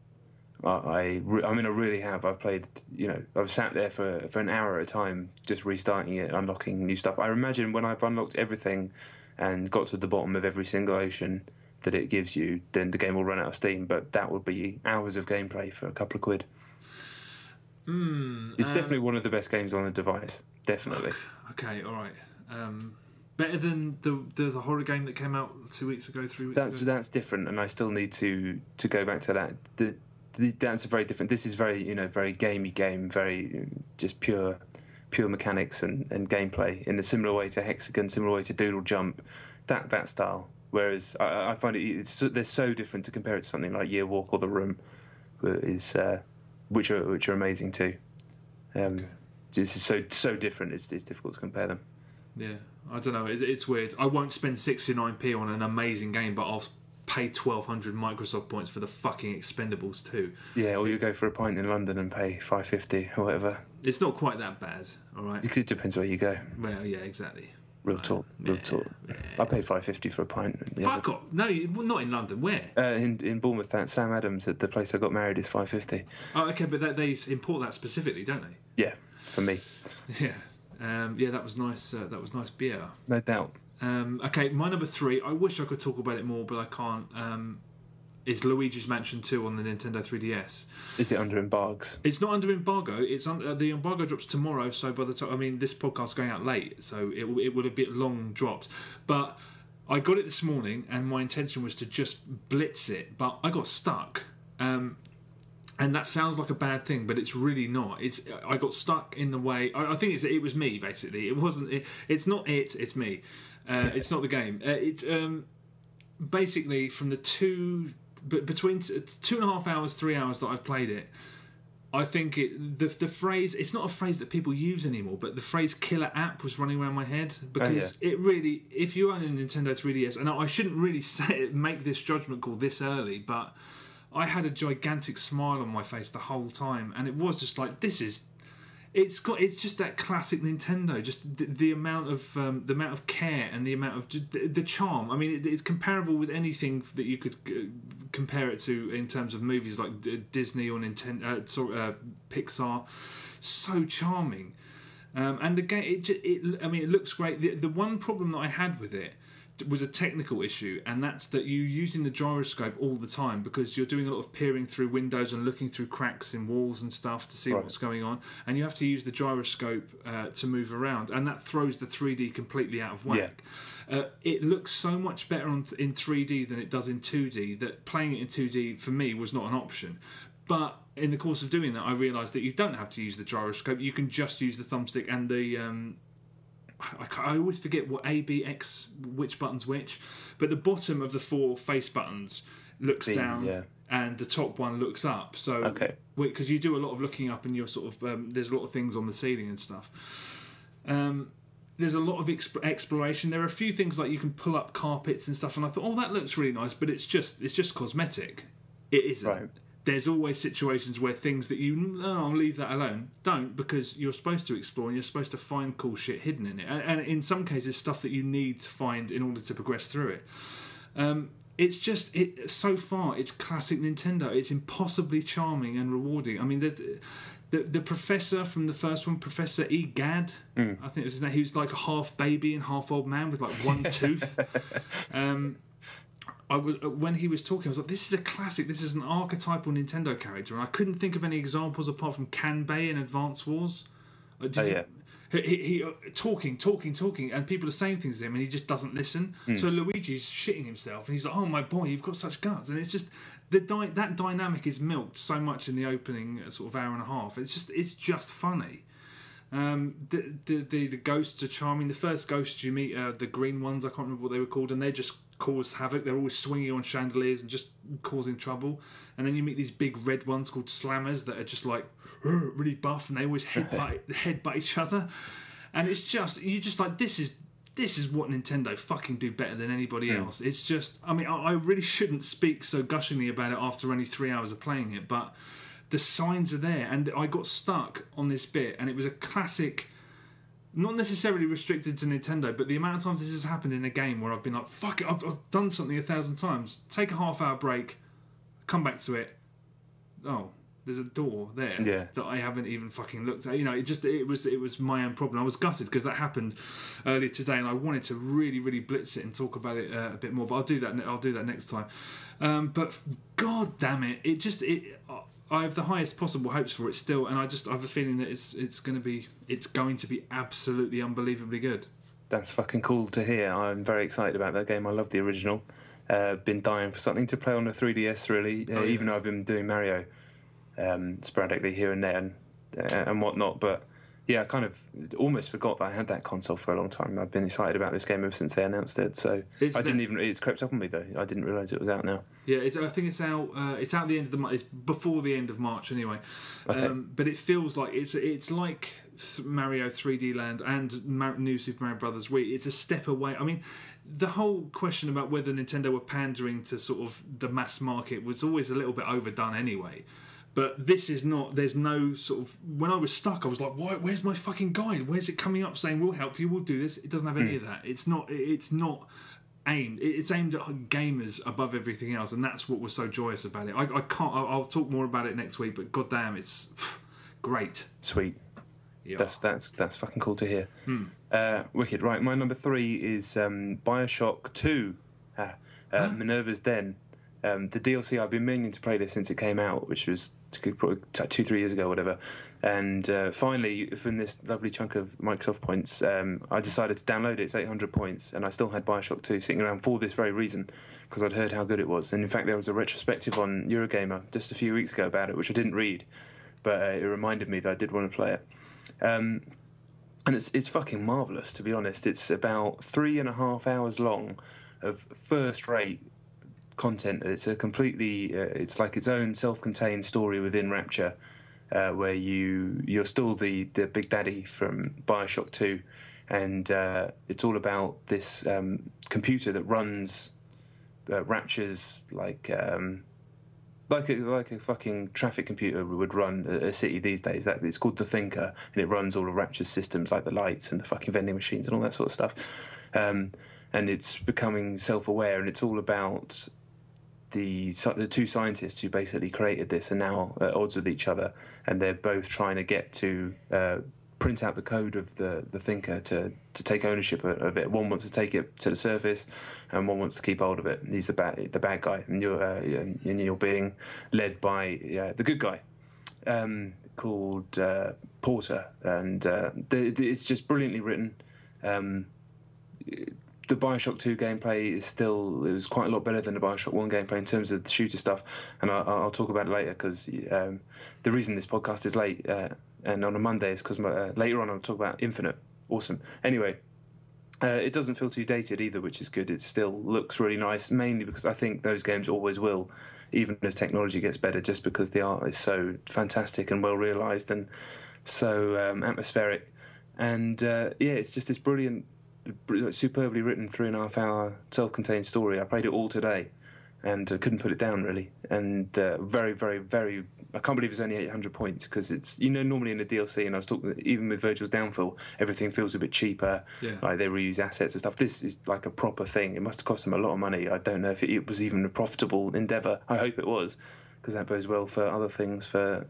I really have. I've played, I've sat there for an hour at a time, just restarting it, unlocking new stuff. I imagine when I've unlocked everything and got to the bottom of every single ocean that it gives you, then the game will run out of steam. But that would be hours of gameplay for a couple of quid. It's definitely one of the best games on the device. Definitely. Okay, all right. Better than the horror game that came out 3 weeks ago. That's different, and I still need to go back to that. That's a very different. This is very very gamey game, very just pure mechanics and gameplay in a similar way to Hexagon, similar way to Doodle Jump, that style. Whereas I find they're so different to compare it to something like Year Walk or The Room, which are amazing too. Just so different. It's difficult to compare them. Yeah, I don't know. It's weird. I won't spend 69p on an amazing game, but I'll pay 1,200 Microsoft points for the fucking Expendables 2. Yeah, or you go for a pint in London and pay $5.50 or whatever. It's not quite that bad, all right? It depends where you go. Well, yeah, exactly. Real talk. Yeah. I paid $5.50 for a pint. Fuck off! No, not in London. Where? In Bournemouth, that Sam Adams at the place I got married is $5.50. Oh, okay, but they import that specifically, don't they? Yeah, for me. Yeah, that was nice. That was nice beer. No doubt. Okay, my number 3. I wish I could talk about it more, but I can't. Is Luigi's Mansion 2 on the Nintendo 3DS. Is it under embargoes? It's not under embargo. It's the embargo drops tomorrow. So by the time, this podcast's going out late, so it would have been long dropped. But I got it this morning, and my intention was to just blitz it, but I got stuck. And that sounds like a bad thing, but it's really not. I got stuck in the way. I think it was me basically. It wasn't. It's not it. It's me. It's not the game. Basically, from between 2.5 hours, 3 hours that I've played it, I think the phrase, it's not a phrase that people use anymore, but the phrase killer app was running around my head, because it really, if you own a Nintendo 3DS, and I shouldn't really make this judgment call this early, but I had a gigantic smile on my face the whole time, and it was just like, it's just that classic Nintendo, just the amount of care and the amount of the charm. I mean, it's comparable with anything that you could compare it to in terms of movies like Disney or Nintendo, Pixar. So charming, and the game. It looks great. The one problem that I had with it, was a technical issue, and that's that you using the gyroscope all the time because you're doing a lot of peering through windows and looking through cracks in walls and stuff to see what's going on, and you have to use the gyroscope to move around, and that throws the 3D completely out of whack. It looks so much better in 3D than it does in 2D that playing it in 2D for me was not an option. But in the course of doing that, I realised that you don't have to use the gyroscope. You can just use the thumbstick and the... I always forget what A, B, X, which button's which. But the bottom of the 4 face buttons looks down and the top one looks up. So because you do a lot of looking up and you're sort of... there's a lot of things on the ceiling and stuff. There's a lot of exploration. There are a few things like you can pull up carpets and stuff. And I thought, oh, that looks really nice. But it's just cosmetic. It isn't. Right. There's always situations where things that I'll leave that alone. Don't, because you're supposed to explore and you're supposed to find cool shit hidden in it. And in some cases, stuff that you need to find in order to progress through it. It's just, so far, it's classic Nintendo. It's impossibly charming and rewarding. I mean, the professor from the first one, Professor E. Gadd, I think it was his name. He was like a half baby and half old man with like one tooth. When he was talking, I was like, this is a classic. This is an archetypal Nintendo character. And I couldn't think of any examples apart from Kanbei in Advance Wars. He talking, and people are saying things to him, and he just doesn't listen. So Luigi's shitting himself, and he's like, "Oh my boy, you've got such guts!" And it's just that dynamic is milked so much in the opening sort of hour and a half. It's just funny. The ghosts are charming. The first ghosts you meet, the green ones, I can't remember what they were called, and they just cause havoc. They're always swinging on chandeliers and just causing trouble. And then you meet these big red ones called slammers that are just like really buff, and they always headbutt each other. And it's just you're just like, this is what Nintendo fucking do better than anybody else. It's just, I mean, I really shouldn't speak so gushingly about it after only 3 hours of playing it, but the signs are there, and I got stuck on this bit, and it was a classic. Not necessarily restricted to Nintendo, but the amount of times this has happened in a game where I've been like, fuck it, I've done something 1,000 times. Take a half-hour break, come back to it. Oh, there's a door there that I haven't even fucking looked at. You know, it was my own problem. I was gutted because that happened earlier today, and I wanted to really, really blitz it and talk about it a bit more. But I'll do that next time. But god damn it, I have the highest possible hopes for it still, and I have a feeling that it's going to be absolutely unbelievably good. That's fucking cool to hear. I'm very excited about that game. I love the original. Been dying for something to play on the 3DS, really. Even though I've been doing Mario sporadically here and there and whatnot, but yeah, I kind of almost forgot that I had that console for a long time. I've been excited about this game ever since they announced it. So it's crept up on me though. I didn't realise it was out now. Yeah, I think it's out. It's out the end of the month. It's before the end of March anyway. Okay. But it feels like it's like Mario 3D Land and New Super Mario Brothers Wii. It's a step away. I mean, the whole question about whether Nintendo were pandering to sort of the mass market was always a little bit overdone anyway. But this is not, there's no sort of, when I was stuck, I was like, where's my fucking guide? Where's it coming up saying, we'll help you, we'll do this? It doesn't have any of that. It's not aimed, it's aimed at gamers above everything else, and that's what was so joyous about it. I'll talk more about it next week, but goddamn, it's great. Sweet. Yeah. That's fucking cool to hear. Wicked. Right, my number 3 is BioShock 2, Minerva's Den. The DLC, I've been meaning to play this since it came out, which was probably 2-3 years ago or whatever, and finally from this lovely chunk of Microsoft points, I decided to download it. It's 800 points, and I still had BioShock 2 sitting around for this very reason, because I'd heard how good it was. And in fact there was a retrospective on Eurogamer just a few weeks ago about it, which I didn't read, but it reminded me that I did want to play it. And it's fucking marvellous, to be honest. It's about 3.5 hours long of first-rate content. It's a completely it's like its own self-contained story within Rapture, where you're still the big daddy from BioShock 2, and it's all about this computer that runs Rapture's like a fucking traffic computer would run a city these days. That it's called the Thinker, and it runs all of Rapture's systems, like the lights and the fucking vending machines and all that sort of stuff. And it's becoming self-aware, and it's all about the two scientists who basically created this are now at odds with each other, and they're both trying to get to print out the code of the thinker to take ownership of it. One wants to take it to the surface, and one wants to keep hold of it. He's the bad guy, and you're being led by the good guy, called Porter, and it's just brilliantly written. The BioShock 2 gameplay it was quite a lot better than the BioShock 1 gameplay in terms of the shooter stuff, and I'll talk about it later, because the reason this podcast is late and on a Monday is because later on I'll talk about Infinite. Awesome. Anyway, it doesn't feel too dated either, which is good. It still looks really nice, mainly because I think those games always will, even as technology gets better, just because the art is so fantastic and well realised and so atmospheric. And it's just this brilliant, superbly written 3.5-hour self-contained story. I played it all today and couldn't put it down, really. And very, very, very... I can't believe it's only 800 points, because it's, normally in a DLC, and I was talking, even with Virgil's Downfall, everything feels a bit cheaper. Yeah. Like, they reuse assets and stuff. This is like a proper thing. It must have cost them a lot of money. I don't know if it was even a profitable endeavour. I hope it was, because that bodes well for other things, for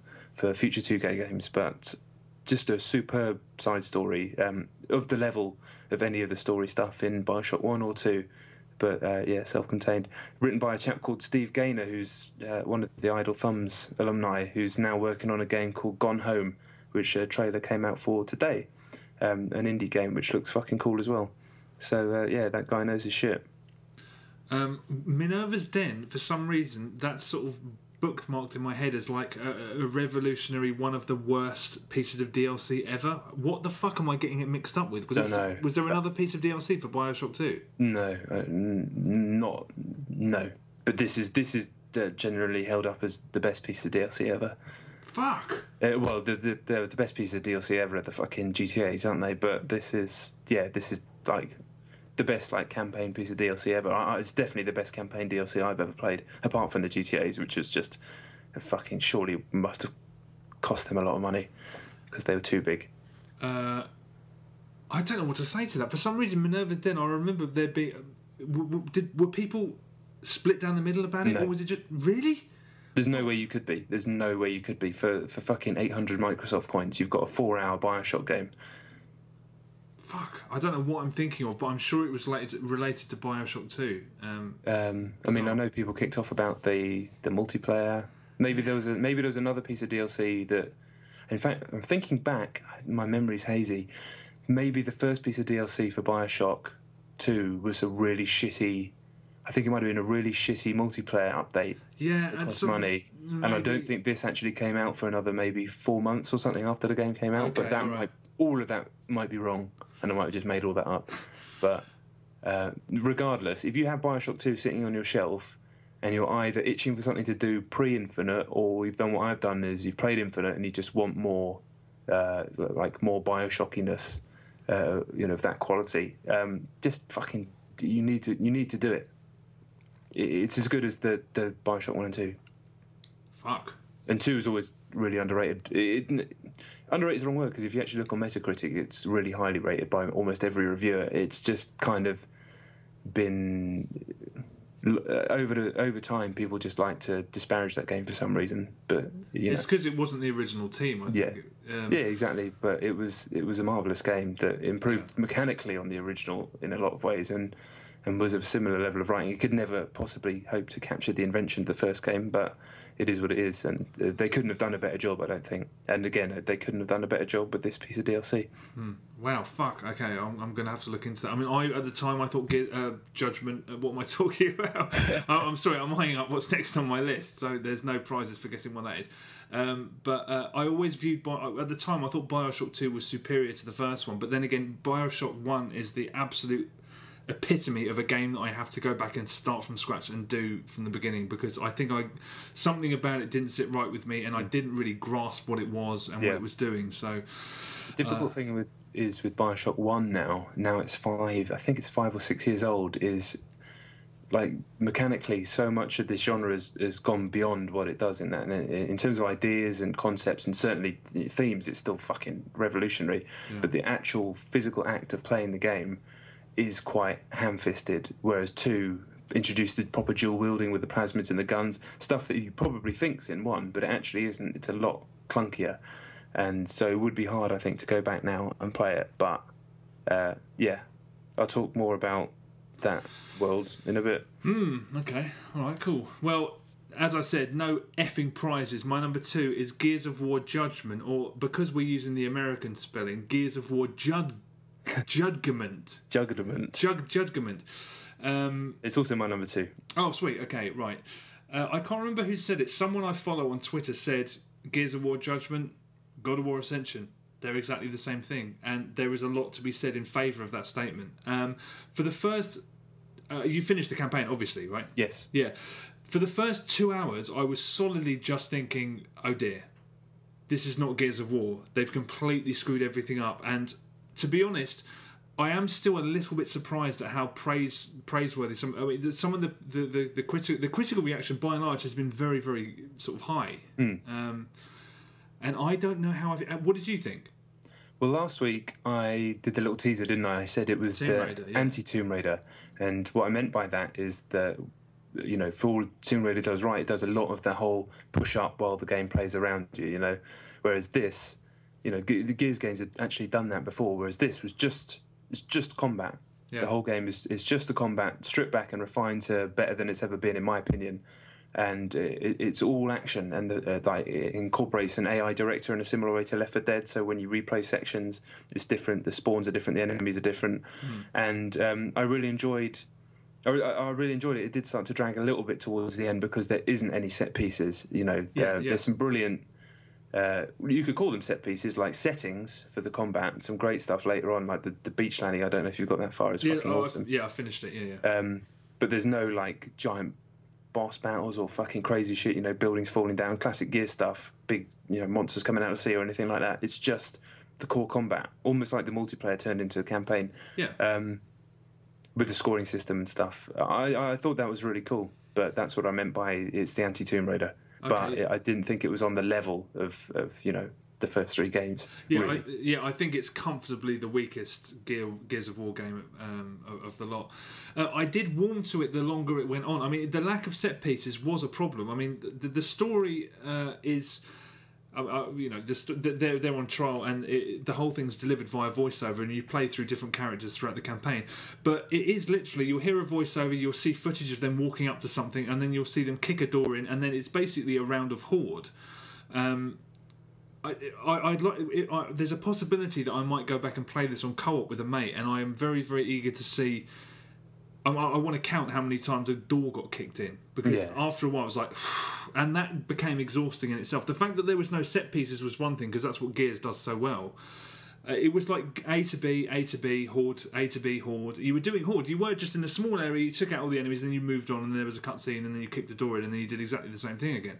future 2K games. But just a superb side story, of the level of any of the story stuff in BioShock 1 or 2. But self-contained. Written by a chap called Steve Gaynor, who's one of the Idle Thumbs alumni, who's now working on a game called Gone Home, which a trailer came out for today. An indie game which looks fucking cool as well. So, that guy knows his shit. Minerva's Den, for some reason, that's sort of bookmarked in my head as like a revolutionary, one of the worst pieces of DLC ever. What the fuck am I getting it mixed up with? Was there another piece of DLC for BioShock 2? No, no. But this is generally held up as the best piece of DLC ever. Fuck. Well, the best piece of DLC ever are the fucking GTAs, aren't they? But this is like the best campaign piece of DLC ever. It's definitely the best campaign DLC I've ever played, apart from the GTAs, which was just surely must have cost them a lot of money because they were too big. I don't know what to say to that. For some reason, Minerva's Den, I remember there being... Were people split down the middle about it, No. or was it just... Really? There's no way you could be. There's no way you could be. For fucking 800 Microsoft points, you've got a 4-hour BioShock game. Fuck, I don't know what I'm thinking of, but I'm sure it was related to BioShock 2. I know people kicked off about the multiplayer. Maybe there was another piece of DLC that, in fact, I'm thinking back, my memory's hazy. Maybe the first piece of DLC for BioShock 2 was a really shitty... I think it might have been a really shitty multiplayer update. Yeah, that cost money. Maybe. And I don't think this actually came out for another maybe 4 months or something after the game came out. Okay, but all of that might be wrong, and I might have just made all that up. But regardless, if you have BioShock 2 sitting on your shelf and you're either itching for something to do pre-Infinite, or you've done what I've done, is you've played Infinite and you just want more, more BioShockiness, of that quality, just fucking, you need to do it. It's as good as the BioShock 1 and 2. Fuck. And 2 is always really underrated. Underrated is the wrong word, because if you actually look on Metacritic, it's really highly rated by almost every reviewer. It's just kind of been... Over time, people just like to disparage that game for some reason. But it's because it wasn't the original team, I think. Yeah, exactly. But it was a marvellous game that improved mechanically on the original in a lot of ways, and was of a similar level of writing. You could never possibly hope to capture the invention of the first game, but it is what it is, and they couldn't have done a better job, I don't think. And again, they couldn't have done a better job with this piece of DLC. Wow, fuck. Okay, I'm going to have to look into that. I mean, at the time, I thought Judgment. What am I talking about? I'm sorry, I'm eyeing up what's next on my list, so there's no prizes for guessing what that is. But I always viewed... At the time, I thought BioShock 2 was superior to the first one, but then again, BioShock 1 is the absolute epitome of a game that I have to go back and start from scratch and do from the beginning, because I think something about it didn't sit right with me, and I didn't really grasp what it was and what it was doing. So the difficult thing with BioShock 1 now it's 5 or 6 years old, is like mechanically so much of this genre has gone beyond what it does in that, and in terms of ideas and concepts and certainly themes, it's still fucking revolutionary. But the actual physical act of playing the game is quite ham-fisted, whereas 2 introduced the proper dual wielding with the plasmids and the guns, stuff that you probably think's in 1, but it actually isn't. It's a lot clunkier. and so it would be hard, I think, to go back now and play it. But yeah, I'll talk more about that world in a bit. Okay. All right. Cool. Well, as I said, no effing prizes. My number 2 is Gears of War Judgment, or because we're using the American spelling, Gears of War Judgment. Judgment. Judgment. It's also my number 2. Oh, sweet. Okay, right. I can't remember who said it. Someone I follow on Twitter said Gears of War Judgment, God of War Ascension. They're exactly the same thing, and there is a lot to be said in favour of that statement. For the first, you finished the campaign, obviously, right? Yes. Yeah. For the first 2 hours, I was solidly just thinking, oh dear, this is not Gears of War. They've completely screwed everything up. And to be honest, I am still a little bit surprised at how praiseworthy some of the critical reaction by and large has been very, very sort of high. And I don't know how. What did you think? Well, last week I did the little teaser, didn't I? I said it was anti-Tomb Raider, and what I meant by that is that, you know, for all Tomb Raider does right, it does a lot of the whole push up while the game plays around you, you know. Whereas this, you know, the Gears games had actually done that before. Whereas this was just combat. Yeah. The whole game is just the combat, stripped back and refined to better than it's ever been, in my opinion. And it's all action, and it incorporates an AI director in a similar way to Left 4 Dead. So when you replay sections, it's different. The spawns are different. The enemies are different. And I really enjoyed. I really enjoyed it. It did start to drag a little bit towards the end because there isn't any set pieces. You know, there's some brilliant. You could call them set pieces, like settings for the combat. Some great stuff later on, like the beach landing. I don't know if you've got that far. It's fucking awesome. I finished it. Yeah. But there's no like giant boss battles or fucking crazy shit, you know, buildings falling down, classic Gear stuff, big, you know, monsters coming out of the sea or anything like that. It's just the core combat, almost like the multiplayer turned into a campaign. With the scoring system and stuff. I thought that was really cool, but that's what I meant by it's the anti-Tomb Raider. Okay, but I didn't think it was on the level of you know, the first 3 games. Yeah, really. I think it's comfortably the weakest Gears of War game of the lot. I did warm to it the longer it went on. I mean, the lack of set pieces was a problem. I mean, the story is, you know, they're on trial, and the whole thing's delivered via voiceover, and you play through different characters throughout the campaign. But it is literally, you'll hear a voiceover, you'll see footage of them walking up to something, and then you'll see them kick a door in, and then it's basically a round of Horde. There's a possibility that I might go back and play this on co-op with a mate, and I am very, very eager to see. I want to count how many times a door got kicked in, because after a while I was like, and that became exhausting in itself. The fact that there was no set pieces was one thing, because that's what Gears does so well. It was like A to B, Horde, A to B, Horde. You were doing Horde. You were just in a small area, you took out all the enemies, then you moved on, and there was a cutscene, and then you kicked the door in, and then you did exactly the same thing again.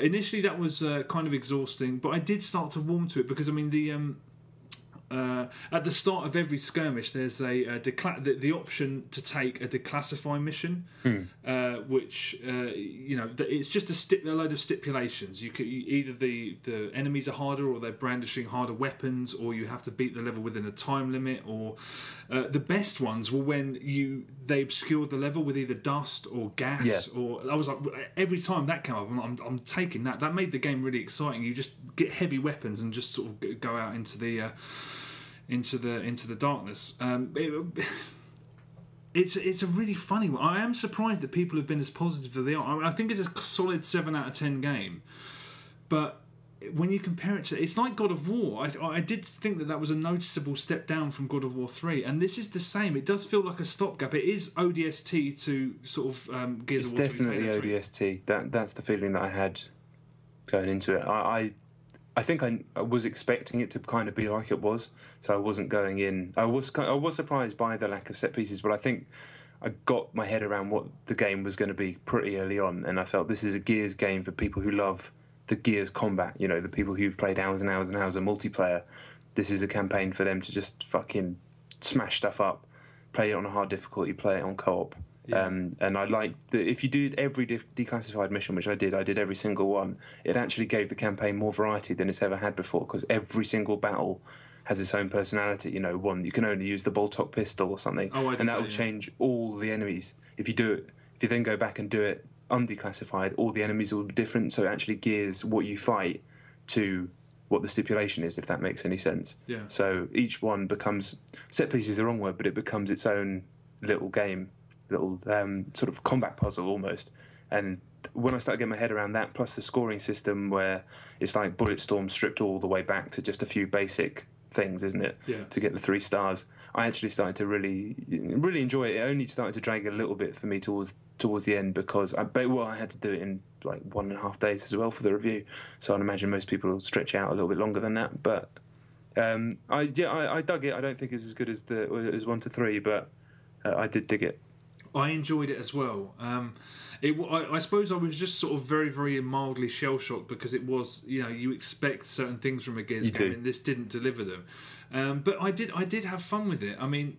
Initially, that was kind of exhausting, but I did start to warm to it, because, I mean, at the start of every skirmish, there's the option to take a declassify mission, which you know, it's just a load of stipulations. Either the enemies are harder, or they're brandishing harder weapons, or you have to beat the level within a time limit. Or the best ones were when they obscured the level with either dust or gas. Or I was like, every time that came up, I'm taking that. That made the game really exciting. You just get heavy weapons and just sort of go out into the darkness. It's a really funny one. I am surprised that people have been as positive as they are. I think it's a solid 7 out of 10 game, but when you compare it to, it's like God of War. I did think that was a noticeable step down from God of War 3, and this is the same. It does feel like a stopgap. It is ODST to sort of Gears of War 3. It's definitely ODST. That's the feeling that I had going into it. I think I was expecting it to kind of be like it was, so I wasn't going in. I was surprised by the lack of set pieces, but I think I got my head around what the game was going to be pretty early on, and I felt this is a Gears game for people who love the Gears combat. You know, the people who've played hours and hours and hours of multiplayer. This is a campaign for them to just fucking smash stuff up, play it on a hard difficulty, play it on co-op. Yeah. And I like that if you did every declassified mission, which I did every single one, it actually gave the campaign more variety than it's ever had before, because every single battle has its own personality. You know, one, you can only use the bolt-top pistol or something, and that will change all the enemies. If you then go back and do it undeclassified, all the enemies will be different, so it actually gears what you fight to what the stipulation is, if that makes any sense. Yeah. So each one becomes, set piece is the wrong word, but it becomes its own little game, little sort of combat puzzle almost. And when I started getting my head around that, plus the scoring system where it's like Bulletstorm stripped all the way back to just a few basic things, isn't it? Yeah. To get the 3 stars, I actually started to really enjoy it. It only started to drag a little bit for me towards the end because I had to do it in like 1.5 days as well for the review. So I'd imagine most people will stretch out a little bit longer than that. But I dug it. I don't think it's as good as 1 to 3, but I did dig it. I enjoyed it as well. I suppose I was just sort of very, very mildly shell-shocked because it was, you expect certain things from a Gears game, and this didn't deliver them. But I did have fun with it. I mean,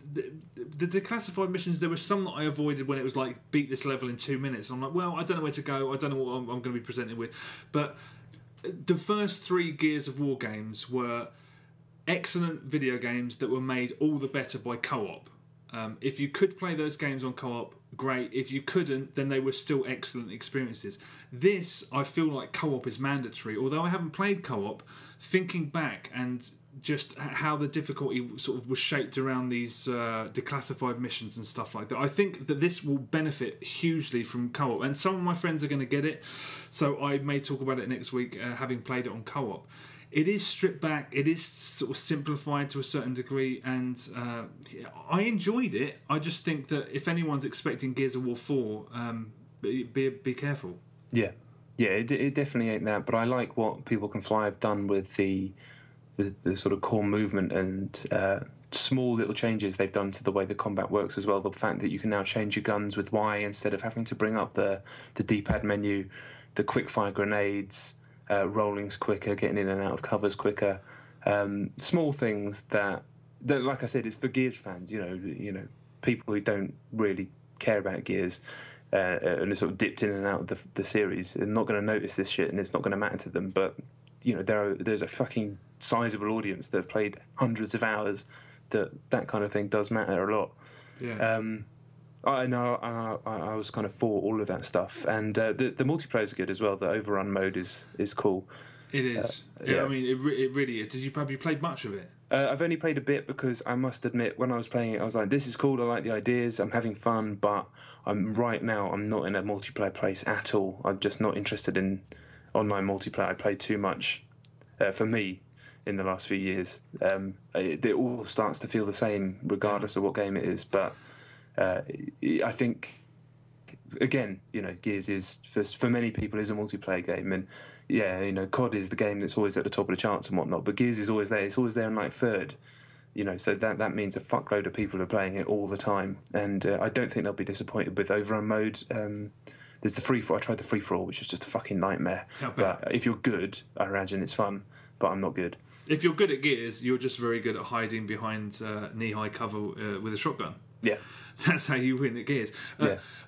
the declassified missions, there were some that I avoided when it was like, beat this level in 2 minutes. I'm like, well, I don't know where to go. I don't know what I'm going to be presented with. But the first 3 Gears of War games were excellent video games that were made all the better by co-op. If you could play those games on co-op, great. If you couldn't, then they were still excellent experiences. This, I feel like co-op is mandatory. Although I haven't played co-op, thinking back and just how the difficulty sort of was shaped around these declassified missions and stuff like that, I think that this will benefit hugely from co-op. And some of my friends are going to get it, so I may talk about it next week, having played it on co-op. It is stripped back, it is sort of simplified to a certain degree, and I enjoyed it. I just think that if anyone's expecting Gears of War 4, be careful. Yeah, it definitely ain't that, but I like what People Can Fly have done with the sort of core movement and small little changes they've done to the way the combat works as well. The fact that you can now change your guns with Y instead of having to bring up the D-pad menu, the quick-fire grenades, rolling's quicker, getting in and out of covers quicker. Small things that, like I said, it's for Gears fans. People who don't really care about Gears and are sort of dipped in and out of the series are not going to notice this shit, and it's not going to matter to them. But there's a fucking sizable audience that have played hundreds of hours. That kind of thing does matter a lot. Yeah. I know. I was kind of for all of that stuff, and the multiplayer's good as well. The overrun mode is cool. It is. Yeah. I mean, it really is. Have you played much of it? I've only played a bit because I must admit, when I was playing it, I was like, "This is cool. I like the ideas. I'm having fun." But I'm not in a multiplayer place at all. I'm just not interested in online multiplayer. I played too much for me in the last few years. It all starts to feel the same, regardless of what game it is. But I think, again, Gears is for many people is a multiplayer game, and COD is the game that's always at the top of the charts and whatnot. But Gears is always there. It's always there in like third. So that means a fuckload of people are playing it all the time, and I don't think they'll be disappointed with overrun mode. There's the free for. I tried the free for all, which was just a fucking nightmare. But if you're good, I imagine it's fun. But I'm not good. If you're good at Gears, you're just very good at hiding behind knee-high cover with a shotgun. Yeah. That's how you win at Gears.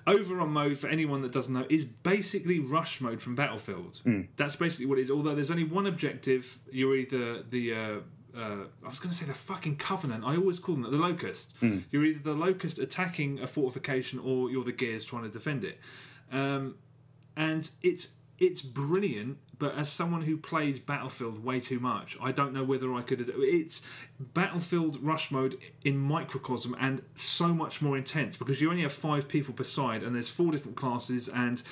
Overrun mode, for anyone that doesn't know, is basically rush mode from Battlefield. That's basically what it is. Although there's only one objective. You're either I was going to say the fucking Covenant. I always call them the Locust. You're either the Locust attacking a fortification, or you're the Gears trying to defend it. And it's brilliant. But as someone who plays Battlefield way too much, I don't know whether I could. It's Battlefield rush mode in microcosm, and so much more intense because you only have 5 people per side, and there's 4 different classes, and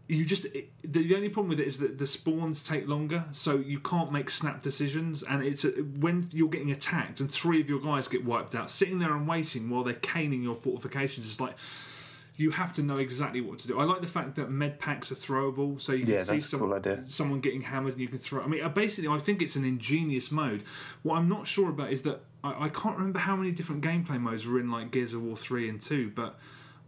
the only problem with it is that the spawns take longer, so you can't make snap decisions, and it's when you're getting attacked and 3 of your guys get wiped out, sitting there and waiting while they're caning your fortifications is like. You have to know exactly what to do. I like the fact that med packs are throwable, so you can see someone getting hammered and you can throw. I mean, basically, I think it's an ingenious mode. What I'm not sure about is that I can't remember how many different gameplay modes were in like Gears of War 3 and 2, but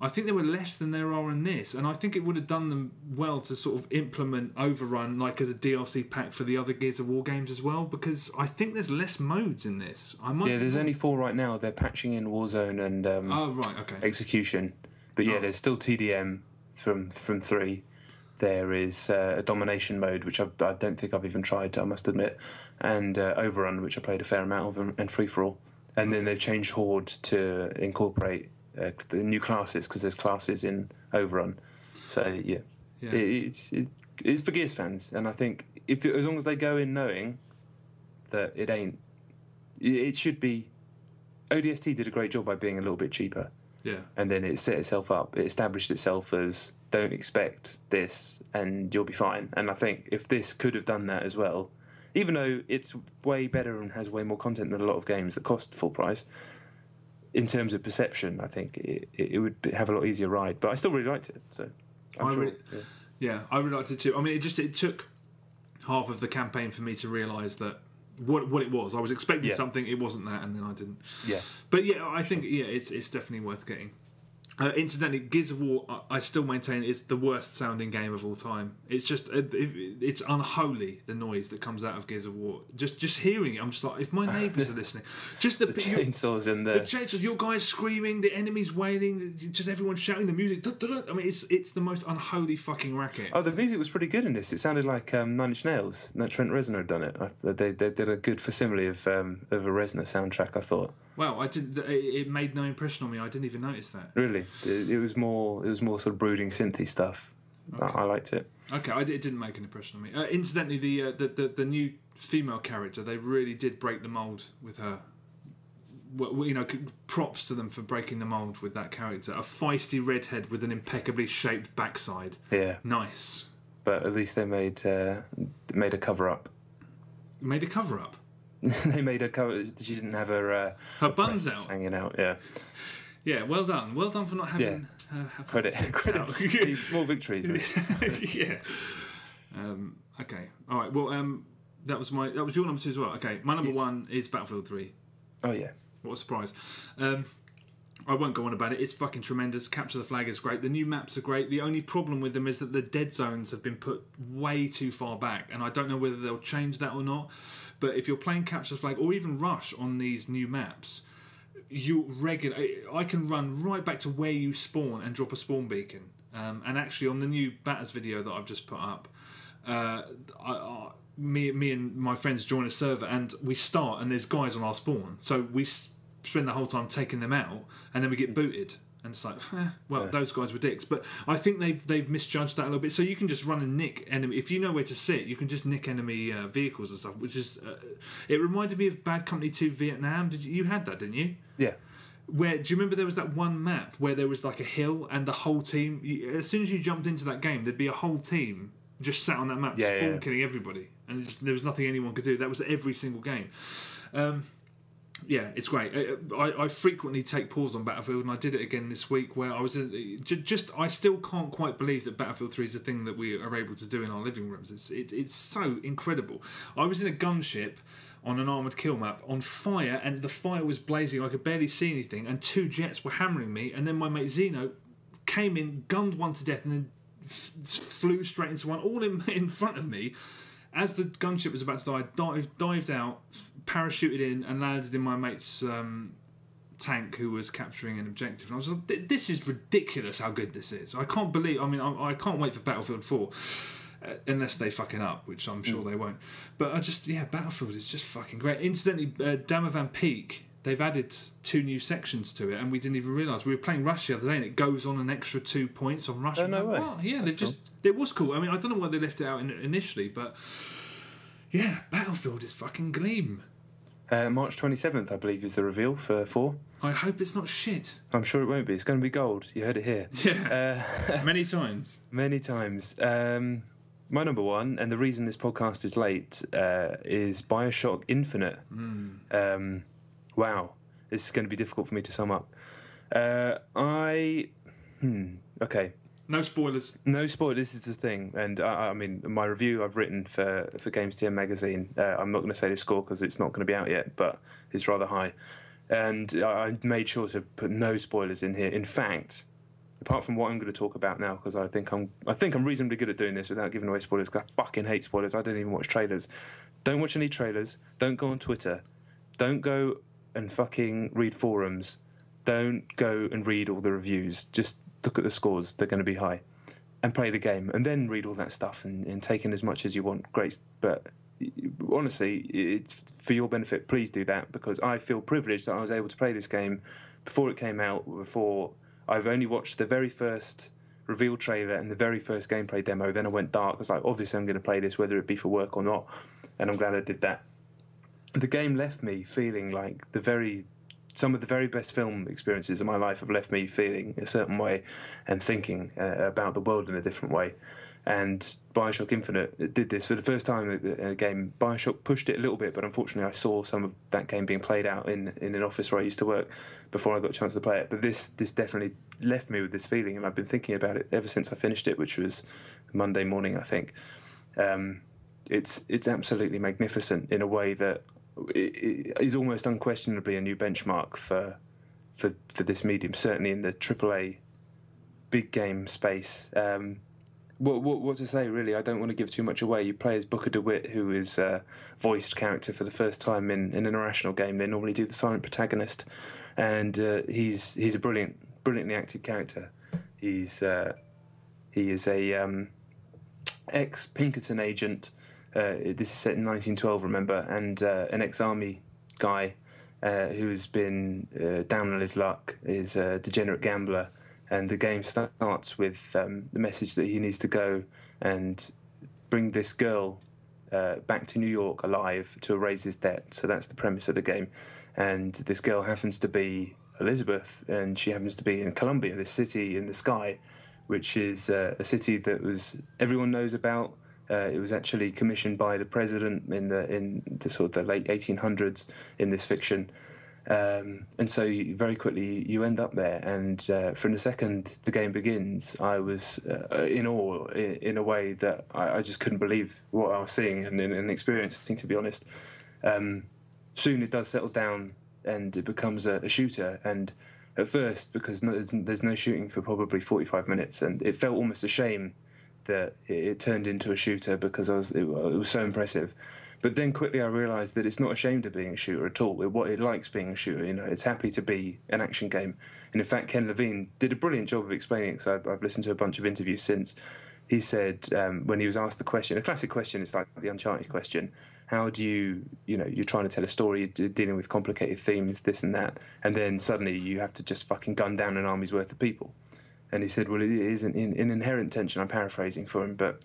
I think there were less than there are in this, and I think it would have done them well to sort of implement Overrun like as a DLC pack for the other Gears of War games as well, because I think there's less modes in this. There's only 4 right now. They're patching in Warzone and Execution. But there's still TDM from 3. There is a domination mode, which I don't think I've even tried, I must admit, and Overrun, which I played a fair amount of, and Free for All. And then they've changed Horde to incorporate the new classes, because there's classes in Overrun. So it's for Gears fans, and I think as long as they go in knowing that it ain't, it should be. ODST did a great job by being a little bit cheaper. Yeah. And then it set itself up. It established itself as don't expect this and you'll be fine. And I think if this could have done that as well, even though it's way better and has way more content than a lot of games that cost full price, in terms of perception, I think it would have a lot easier ride. But I still really liked it. So I'm sure. Yeah, I really liked it too. I mean, it took half of the campaign for me to realise that what it was. I was expecting something, it wasn't that, and then I didn't. Yeah. But yeah, I think it's definitely worth getting. Incidentally, Gears of War, I still maintain it's the worst sounding game of all time. It's just it's unholy, the noise that comes out of Gears of War. Just hearing it, I'm just like, if my neighbours are listening, just the chainsaws and the chainsaws, your guys screaming, the enemies wailing, just everyone shouting, the music. I mean, it's the most unholy fucking racket. Oh, the music was pretty good in this. It sounded like Nine Inch Nails. Trent Reznor had done it. They did a good facsimile of a Reznor soundtrack, I thought. Wow, I didn't. It made no impression on me. I didn't even notice that. Really, it was more sort of brooding synthy stuff. Okay. I liked it. Okay, it didn't make an impression on me. Incidentally, the new female character, they really did break the mold with her. Well, you know, props to them for breaking the mold with that character. A feisty redhead with an impeccably shaped backside. Yeah, nice. But at least they made a cover up. Made a cover up. They made a cover. She didn't have her buns out, hanging out. Yeah. Yeah. Well done for not having. Credit. These small victories. Yeah. Okay. All right. Well, that was your number 2 as well. Okay. My number 1 is Battlefield 3. Oh yeah. What a surprise. I won't go on about it. It's fucking tremendous. Capture the Flag is great. The new maps are great. The only problem with them is that the dead zones have been put way too far back, and I don't know whether they'll change that or not. But if you're playing Capture the Flag or even Rush on these new maps, I can run right back to where you spawn and drop a spawn beacon. And actually, on the new Batters video that I've just put up, me and my friends join a server and we start and there's guys on our spawn. So we spend the whole time taking them out and then we get booted. And it's like, those guys were dicks. But I think they've misjudged that a little bit. So you can just run and nick enemy. If you know where to sit, you can just nick enemy vehicles and stuff, which is... it reminded me of Bad Company 2 Vietnam. You had that, didn't you? Yeah. Do you remember there was that one map where there was like a hill and the whole team... As soon as you jumped into that game, there'd be a whole team just sat on that map, spawn killing everybody. And there was nothing anyone could do. That was every single game. Yeah, it's great. I frequently take pause on Battlefield, and I did it again this week where I was I still can't quite believe that Battlefield 3 is a thing that we are able to do in our living rooms. It's so incredible. I was in a gunship on an armoured kill map on fire, and the fire was blazing. I could barely see anything, and 2 jets were hammering me, and then my mate Zeno came in, gunned one to death, and then flew straight into one, all in front of me. As the gunship was about to die, dived out, parachuted in, and landed in my mate's tank, who was capturing an objective. And I was like, "This is ridiculous! How good this is! I can't believe. I mean, I can't wait for Battlefield 4, unless they fucking up, which I'm sure they won't. But Battlefield is just fucking great. Incidentally, Damavan Peak. They've added 2 new sections to it, and we didn't even realise. We were playing Rush the other day, and it goes on an extra 2 points on Rush. Oh, no way. Oh, yeah, That's cool. It was cool. I mean, I don't know why they left it out initially, but yeah, Battlefield is fucking gleam. March 27th, I believe, is the reveal for 4. I hope it's not shit. I'm sure it won't be. It's going to be gold. You heard it here. Yeah, many times. Many times. My number 1, and the reason this podcast is late, is BioShock Infinite. Wow, this is going to be difficult for me to sum up. Okay. No spoilers. No spoilers. This is the thing, and I mean, my review I've written for Games TM magazine. I'm not going to say the score because it's not going to be out yet, but it's rather high, and I made sure to put no spoilers in here. In fact, apart from what I'm going to talk about now, because I think I'm reasonably good at doing this without giving away spoilers. Because I fucking hate spoilers. I don't even watch trailers. Don't watch any trailers. Don't go on Twitter. Don't go and fucking read forums. Don't go and read all the reviews. Just look at the scores. They're going to be high. And play the game. And then read all that stuff and take in as much as you want. Great. But honestly, it's for your benefit. Please do that, because I feel privileged that I was able to play this game before it came out, before I've only watched the very first reveal trailer and the very first gameplay demo, then I went dark. I was like, obviously I'm going to play this whether it be for work or not, and I'm glad I did that. The game left me feeling like some of the very best film experiences of my life have left me feeling a certain way and thinking about the world in a different way. And BioShock Infinite did this for the first time in a game. BioShock pushed it a little bit, but unfortunately I saw some of that game being played out in an office where I used to work before I got a chance to play it. But this definitely left me with this feeling, and I've been thinking about it ever since I finished it, which was Monday morning, I think. It's absolutely magnificent in a way that it is almost unquestionably a new benchmark for this medium, certainly in the AAA big game space. What to say, really? I don't want to give too much away. You play as Booker DeWitt, who is a voiced character for the first time in an international game. They normally do the silent protagonist, and he's a brilliantly acted character. He is a ex-Pinkerton agent. This is set in 1912, remember, and an ex-army guy who's been down on his luck, is a degenerate gambler. And the game starts with the message that he needs to go and bring this girl back to New York alive to erase his debt. So that's the premise of the game. And this girl happens to be Elizabeth, and she happens to be in Columbia, this city in the sky, which is a city that everyone knows about. It was actually commissioned by the president in the sort of the late 1800s in this fiction. And so very quickly you end up there, and from the second the game begins, I was in awe in a way that I just couldn't believe what I was seeing and experiencing, to be honest. Soon it does settle down and it becomes a shooter, and at first, because there's no shooting for probably 45 minutes, and it felt almost a shame that it turned into a shooter because it was so impressive. But then quickly I realised that it's not ashamed of being a shooter at all. It likes being a shooter. It's happy to be an action game. And in fact, Ken Levine did a brilliant job of explaining it. So I've listened to a bunch of interviews since. He said when he was asked the question, a classic question, it's like the Uncharted question. How do you're trying to tell a story, you're dealing with complicated themes, this and that, and then suddenly you have to just fucking gun down an army's worth of people. And he said, well, it is an inherent tension. I'm paraphrasing for him, but.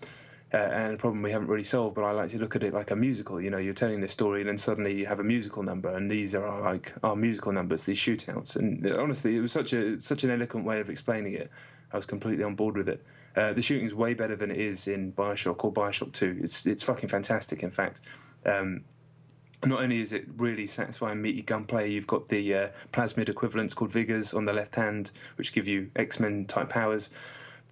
And a problem we haven't really solved, but I like to look at it like a musical. You're telling this story, and then suddenly you have a musical number, and these are our musical numbers, these shootouts. And honestly, it was such an eloquent way of explaining it. I was completely on board with it. The shooting's way better than it is in BioShock or BioShock 2. It's fucking fantastic, in fact. Not only is it really satisfying, meaty gunplay, you've got the plasmid equivalents called Vigors on the left hand, which give you X-Men type powers.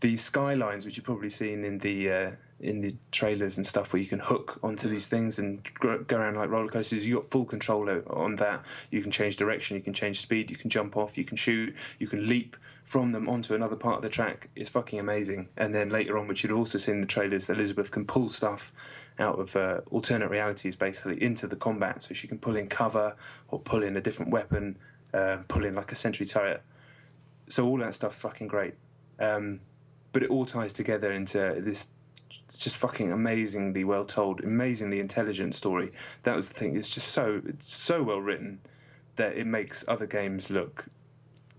The skylines, which you've probably seen in the trailers and stuff, where you can hook onto these things and go around like roller coasters, you've got full control on that. You can change direction, you can change speed, you can jump off, you can shoot, you can leap from them onto another part of the track. It's fucking amazing. And then later on, which you'd also seen in the trailers, Elizabeth can pull stuff out of alternate realities, basically, into the combat. So she can pull in cover or pull in a different weapon, pull in like a sentry turret. So all that stuff's fucking great. But it all ties together into this just fucking amazingly well told, amazingly intelligent story. That was the thing. It's so well written that it makes other games look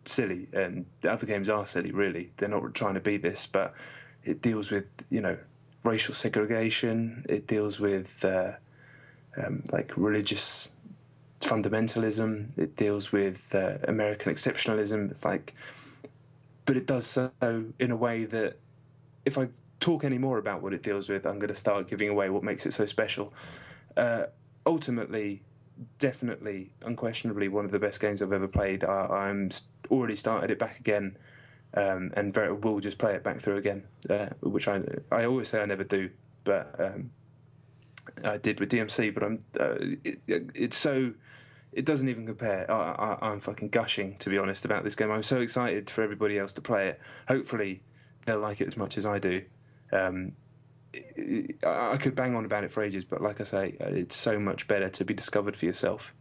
silly, and the other games are silly, really. They're not trying to be this, but it deals with racial segregation. It deals with like religious fundamentalism. It deals with American exceptionalism. It's like. But it does so in a way that if I talk any more about what it deals with, I'm going to start giving away what makes it so special. Ultimately, definitely, unquestionably, one of the best games I've ever played. I'm already started it back again, and will just play it back through again, which I always say I never do, but I did with DMC. But it's so. It doesn't even compare. I'm fucking gushing, to be honest, about this game. I'm so excited for everybody else to play it. Hopefully, they'll like it as much as I do. I could bang on about it for ages, but like I say, it's so much better to be discovered for yourself.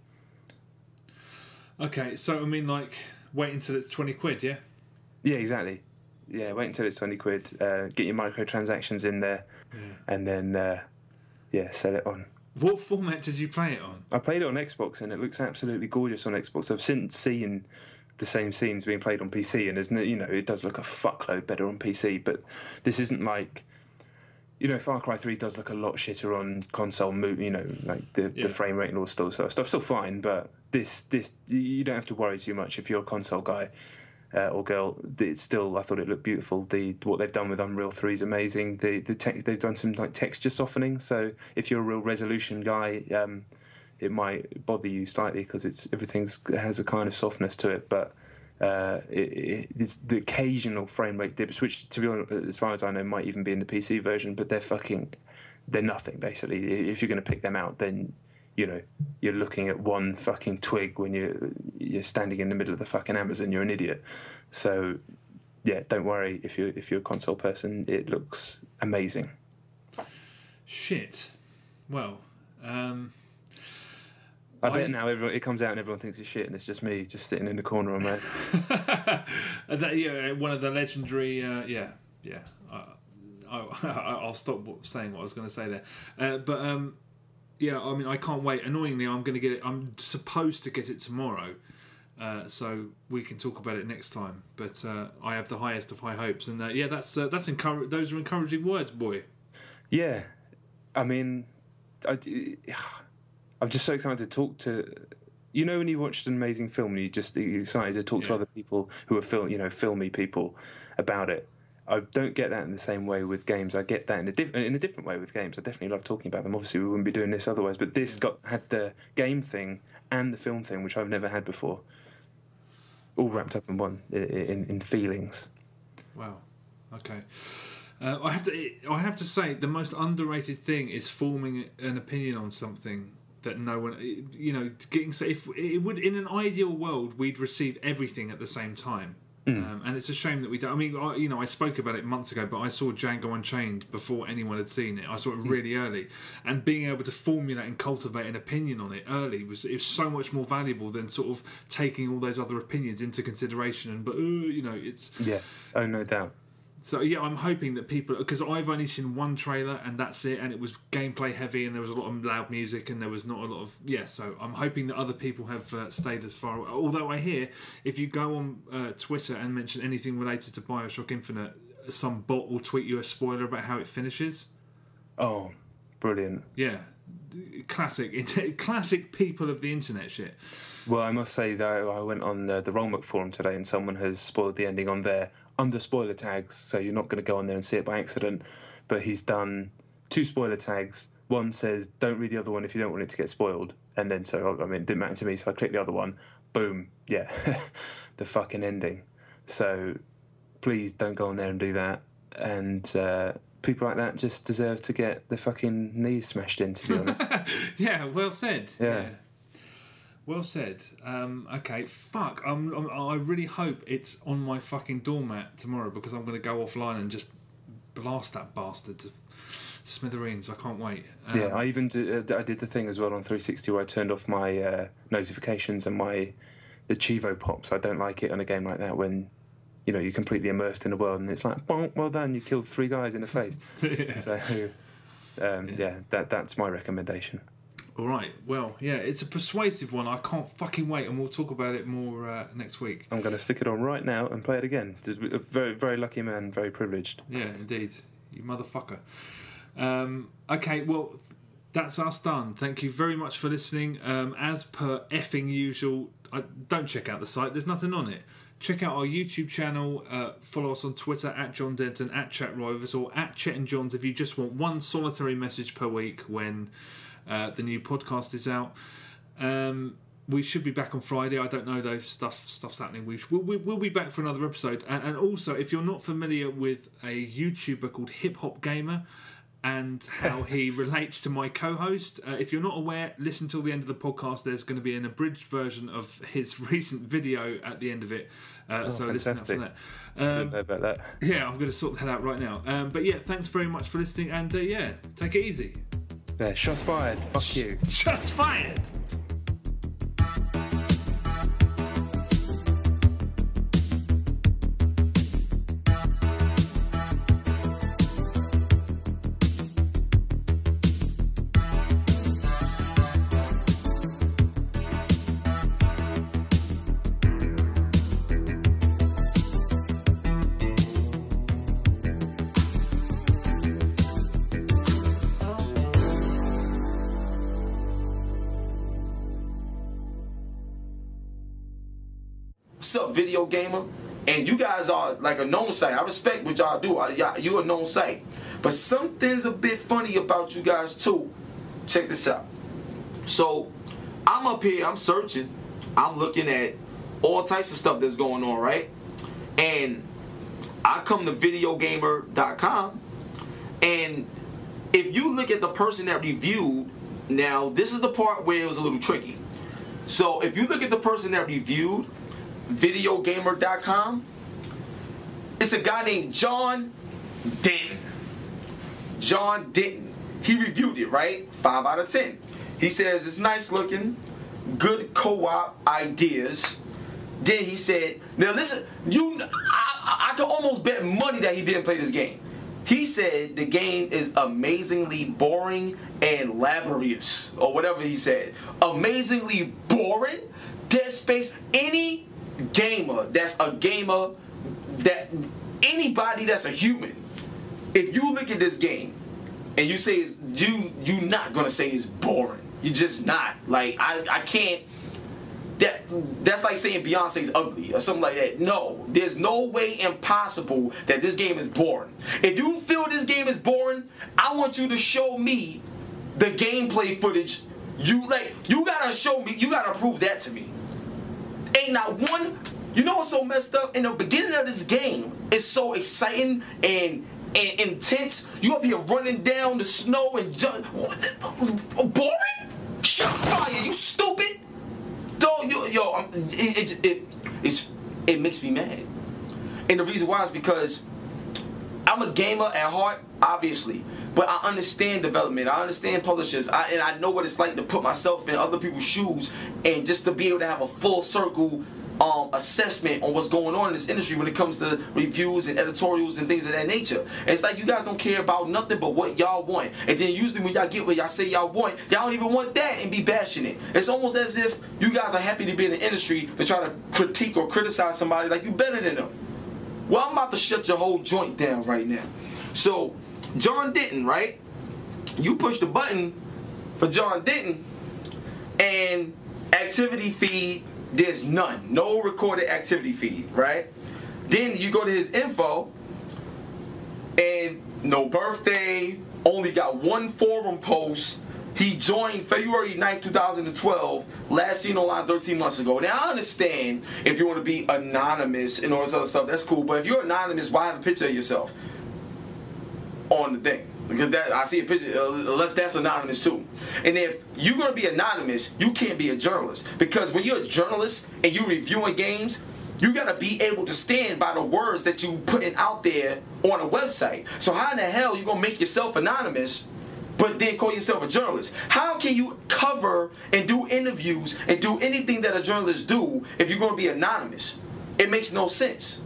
Okay, so I mean, like, wait until it's 20 quid, yeah? Yeah, exactly. Yeah, wait until it's 20 quid. Get your microtransactions in there, and then sell it on. What format did you play it on? I played it on Xbox, and it looks absolutely gorgeous on Xbox. I've since seen the same scenes being played on PC, and isn't it? It does look a fuckload better on PC. But this isn't like, Far Cry 3 does look a lot shitter on console. Like the frame rate and all stuff's still fine. But this you don't have to worry too much if you're a console guy or girl. It's still, I thought it looked beautiful. What they've done with Unreal 3 is amazing. They've done some like texture softening. So if you're a real resolution guy, it might bother you slightly because everything has a kind of softness to it. But it's the occasional frame rate dips, which, to be honest, as far as I know, might even be in the PC version. But they're nothing basically. If you're going to pick them out, then you're looking at one fucking twig when you're standing in the middle of the fucking Amazon. You're an idiot. So yeah, don't worry if you're a console person. It looks amazing. Shit. Well, I bet now it comes out and everyone thinks it's shit, and it's just me just sitting in the corner on that. One of the legendary. I'll stop saying what I was going to say there. Yeah, I mean, I can't wait. Annoyingly, I'm going to get it. I'm supposed to get it tomorrow, so we can talk about it next time. But I have the highest of high hopes, and that's those are encouraging words, boy. Yeah, I mean, I'm just so excited to talk to. When you watched an amazing film, and you're excited to talk to other people who are filmy people about it. I don't get that in the same way with games. I get that in a different way with games. I definitely love talking about them. Obviously, we wouldn't be doing this otherwise. But this had the game thing and the film thing, which I've never had before, all wrapped up in one in feelings. Wow. Okay. I have to say the most underrated thing is forming an opinion on something that no one, getting. So if it would, in an ideal world, we'd receive everything at the same time. And it's a shame that we don't. I mean, I spoke about it months ago, but I saw Django Unchained before anyone had seen it. I saw it really early, and being able to formulate and cultivate an opinion on it early was so much more valuable than sort of taking all those other opinions into consideration. It's no doubt. So yeah, I'm hoping that people, because I've only seen one trailer and that's it, and it was gameplay heavy and there was a lot of loud music and there was not a lot of so I'm hoping that other people have stayed as far. Although I hear if you go on Twitter and mention anything related to BioShock Infinite, some bot will tweet you a spoiler about how it finishes. Oh, brilliant! Yeah, classic people of the internet shit. Well, I must say though, I went on the Rollmuck forum today and someone has spoiled the ending on there under spoiler tags, so you're not going to go on there and see it by accident. But he's done 2 spoiler tags. One says, don't read the other one if you don't want it to get spoiled. And then, it didn't matter to me, so I clicked the other one. Boom. Yeah. The fucking ending. So please don't go on there and do that. And people like that just deserve to get their fucking knees smashed in, to be honest. Yeah, well said. Yeah. Well said. Okay, fuck. I really hope it's on my fucking doormat tomorrow, because I'm going to go offline and just blast that bastard to smithereens. I can't wait. I even did the thing as well on 360 where I turned off my notifications and the Chivo pops. I don't like it on a game like that when you're completely immersed in the world and it's like, well done, you killed 3 guys in the face. So that's my recommendation. All right. Well, yeah, it's a persuasive one. I can't fucking wait, and we'll talk about it more next week. I'm going to stick it on right now and play it again. Just a very, very lucky man, very privileged. Yeah, indeed. You motherfucker. Okay, well, that's us done. Thank you very much for listening. As per effing usual, don't check out the site. There's nothing on it. Check out our YouTube channel. Follow us on Twitter at John Denton, at ChatRivers, or at Chet and Johns if you just want one solitary message per week when the new podcast is out. We should be back on Friday. I don't know though. Stuff's happening. We'll be back for another episode. And also, if you're not familiar with a YouTuber called Hip Hop Gamer and how he relates to my co-host, if you're not aware, listen till the end of the podcast. There's going to be an abridged version of his recent video at the end of it. So listen out for that. I didn't know about that. Yeah, I'm going to sort that out right now. But yeah, thanks very much for listening. And take it easy. There, shots fired. Fuck you. Shots fired. what's up, video gamer? And you guys are like a known site. I respect what y'all do. You're a known site. But something's a bit funny about you guys too. Check this out. So I'm up here, I'm searching, I'm looking at all types of stuff that's going on, right? And I come to videogamer.com, and if you look at the person that reviewed, now this is the part where it was a little tricky. So if you look at the person that reviewed videogamer.com, it's a guy named John Denton. John Denton. He reviewed it, right? 5 out of 10. He says it's nice looking, good co-op ideas. Then he said, now listen, I could almost bet money that he didn't play this game. He said the game is amazingly boring and laborious, or whatever he said. Amazingly boring? Dead Space. Any gamer that's a gamer, that anybody that's a human, if you look at this game and you say it's, you not gonna say it's boring. You're just not. Like I can't. That's like saying Beyonce's ugly or something like that. No, there's no way impossible that this game is boring. If you feel this game is boring, I want you to show me the gameplay footage. You gotta show me. You gotta prove that to me. Ain't not one. You know what's so messed up? In the beginning of this game, it's so exciting and intense. You up here running down the snow and boring? Shut fire, you stupid! It makes me mad. And the reason why is because I'm a gamer at heart, obviously. But I understand development. I understand publishers. And I know what it's like to put myself in other people's shoes and just to be able to have a full circle assessment on what's going on in this industry when it comes to reviews and editorials and things of that nature. And it's like you guys don't care about nothing but what y'all want. And then usually when y'all get what y'all say y'all want, y'all don't even want that and be bashing it. It's almost as if you guys are happy to be in the industry to try to critique or criticize somebody like you better than them. Well, I'm about to shut your whole joint down right now. So, John Denton, right? You push the button for John Denton and activity feed, there's none. No recorded activity feed, right? Then you go to his info and no birthday, only got one forum post. He joined February 9th, 2012, last seen online 13 months ago. Now, I understand if you want to be anonymous and all this other stuff, that's cool. But if you're anonymous, why have a picture of yourself on the thing? Because that I see a picture, unless that's anonymous too. And if you're going to be anonymous, you can't be a journalist. Because when you're a journalist and you're reviewing games, you got to be able to stand by the words that you putting out there on a website. So how in the hell are you going to make yourself anonymous but then call yourself a journalist? How can you cover and do interviews and do anything that a journalist do if you're going to be anonymous? It makes no sense.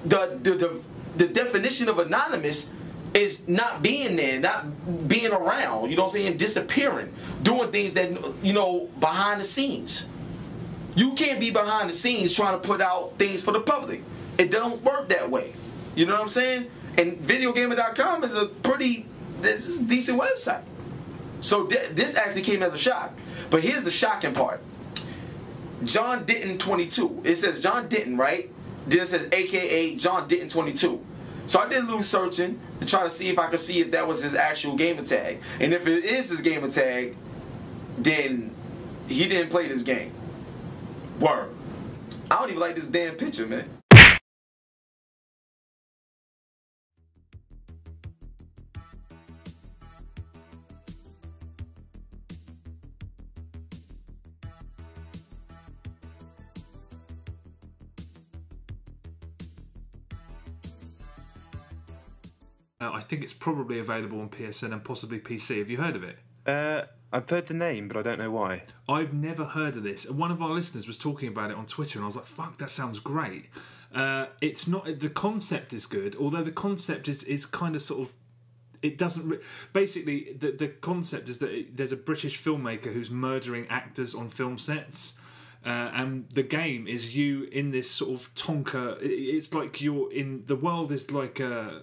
The definition of anonymous is not being there, not being around, you know what I'm saying, disappearing, doing things that, you know, behind the scenes. You can't be behind the scenes trying to put out things for the public. It don't work that way. You know what I'm saying? And videogamer.com is a pretty decent website. So this actually came as a shock. But here's the shocking part. John Denton 22. It says John Denton, right? Then it says AKA John Denton 22. So I did a little searching to try to see if I could see if that was his actual gamer tag. And if it is his gamer tag, then he didn't play this game. Word. I don't even like this damn picture, man. I think it's probably available on PSN and possibly PC. Have you heard of it? I've heard the name, but I don't know why. I've never heard of this. One of our listeners was talking about it on Twitter, and I was like, fuck, that sounds great. It's not... The concept is good, although the concept is kind of sort of... It doesn't... Basically, the concept is that there's a British filmmaker who's murdering actors on film sets. And the game is you in this sort of Tonka... It's like you're in... The world is like a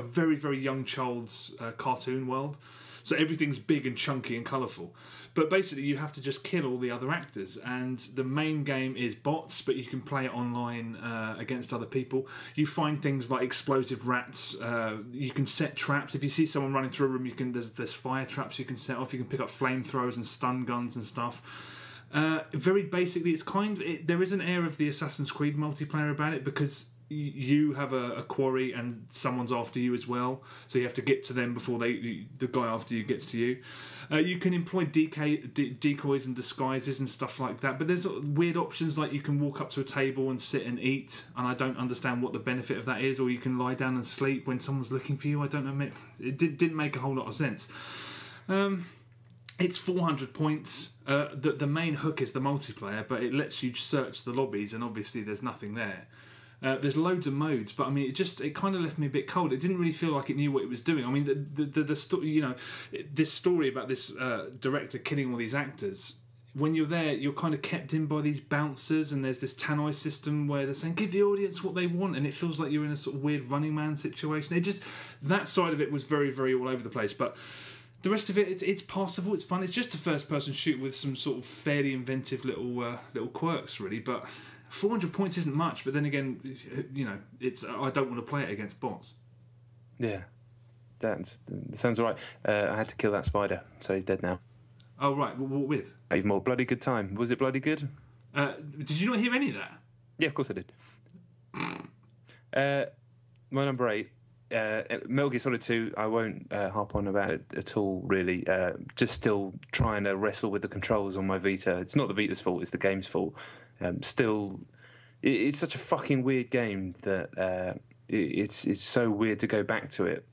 very, very young child's cartoon world. So everything's big and chunky and colourful. But basically you have to just kill all the other actors, and the main game is bots, but you can play it online against other people. You find things like explosive rats. You can set traps. If you see someone running through a room, there's fire traps you can set off. You can pick up flamethrowers and stun guns and stuff. Very basically, there is an air of the Assassin's Creed multiplayer about it, because you have a quarry and someone's after you as well, so you have to get to them before the guy after you gets to you. You can employ decoys and disguises and stuff like that, but there's weird options like you can walk up to a table and sit and eat, and I don't understand what the benefit of that is, or you can lie down and sleep when someone's looking for you. I don't know, it didn't make a whole lot of sense. It's 400 points. The main hook is the multiplayer, but it lets you search the lobbies, and obviously there's nothing there. There's loads of modes, but I mean, it kind of left me a bit cold. It didn't really feel like it knew what it was doing. I mean, this story about this director killing all these actors. When you're there, you're kind of kept in by these bouncers, and there's this tannoy system where they're saying, give the audience what they want, and it feels like you're in a sort of weird Running Man situation. That side of it was very, very all over the place, but the rest of it, it's passable, it's fun. It's just a first-person shoot with some sort of fairly inventive little quirks, really, but 400 points isn't much, but then again, I don't want to play it against bots. Yeah. That sounds all right. I had to kill that spider, so he's dead now. Oh, right. What with? Even more. Bloody good time. Was it bloody good? Did you not hear any of that? Yeah, of course I did. My number 8, Metal Gear Solid 2, I won't harp on about it at all, really. Just still trying to wrestle with the controls on my Vita. It's not the Vita's fault, it's the game's fault. Still, it's such a fucking weird game that it's so weird to go back to it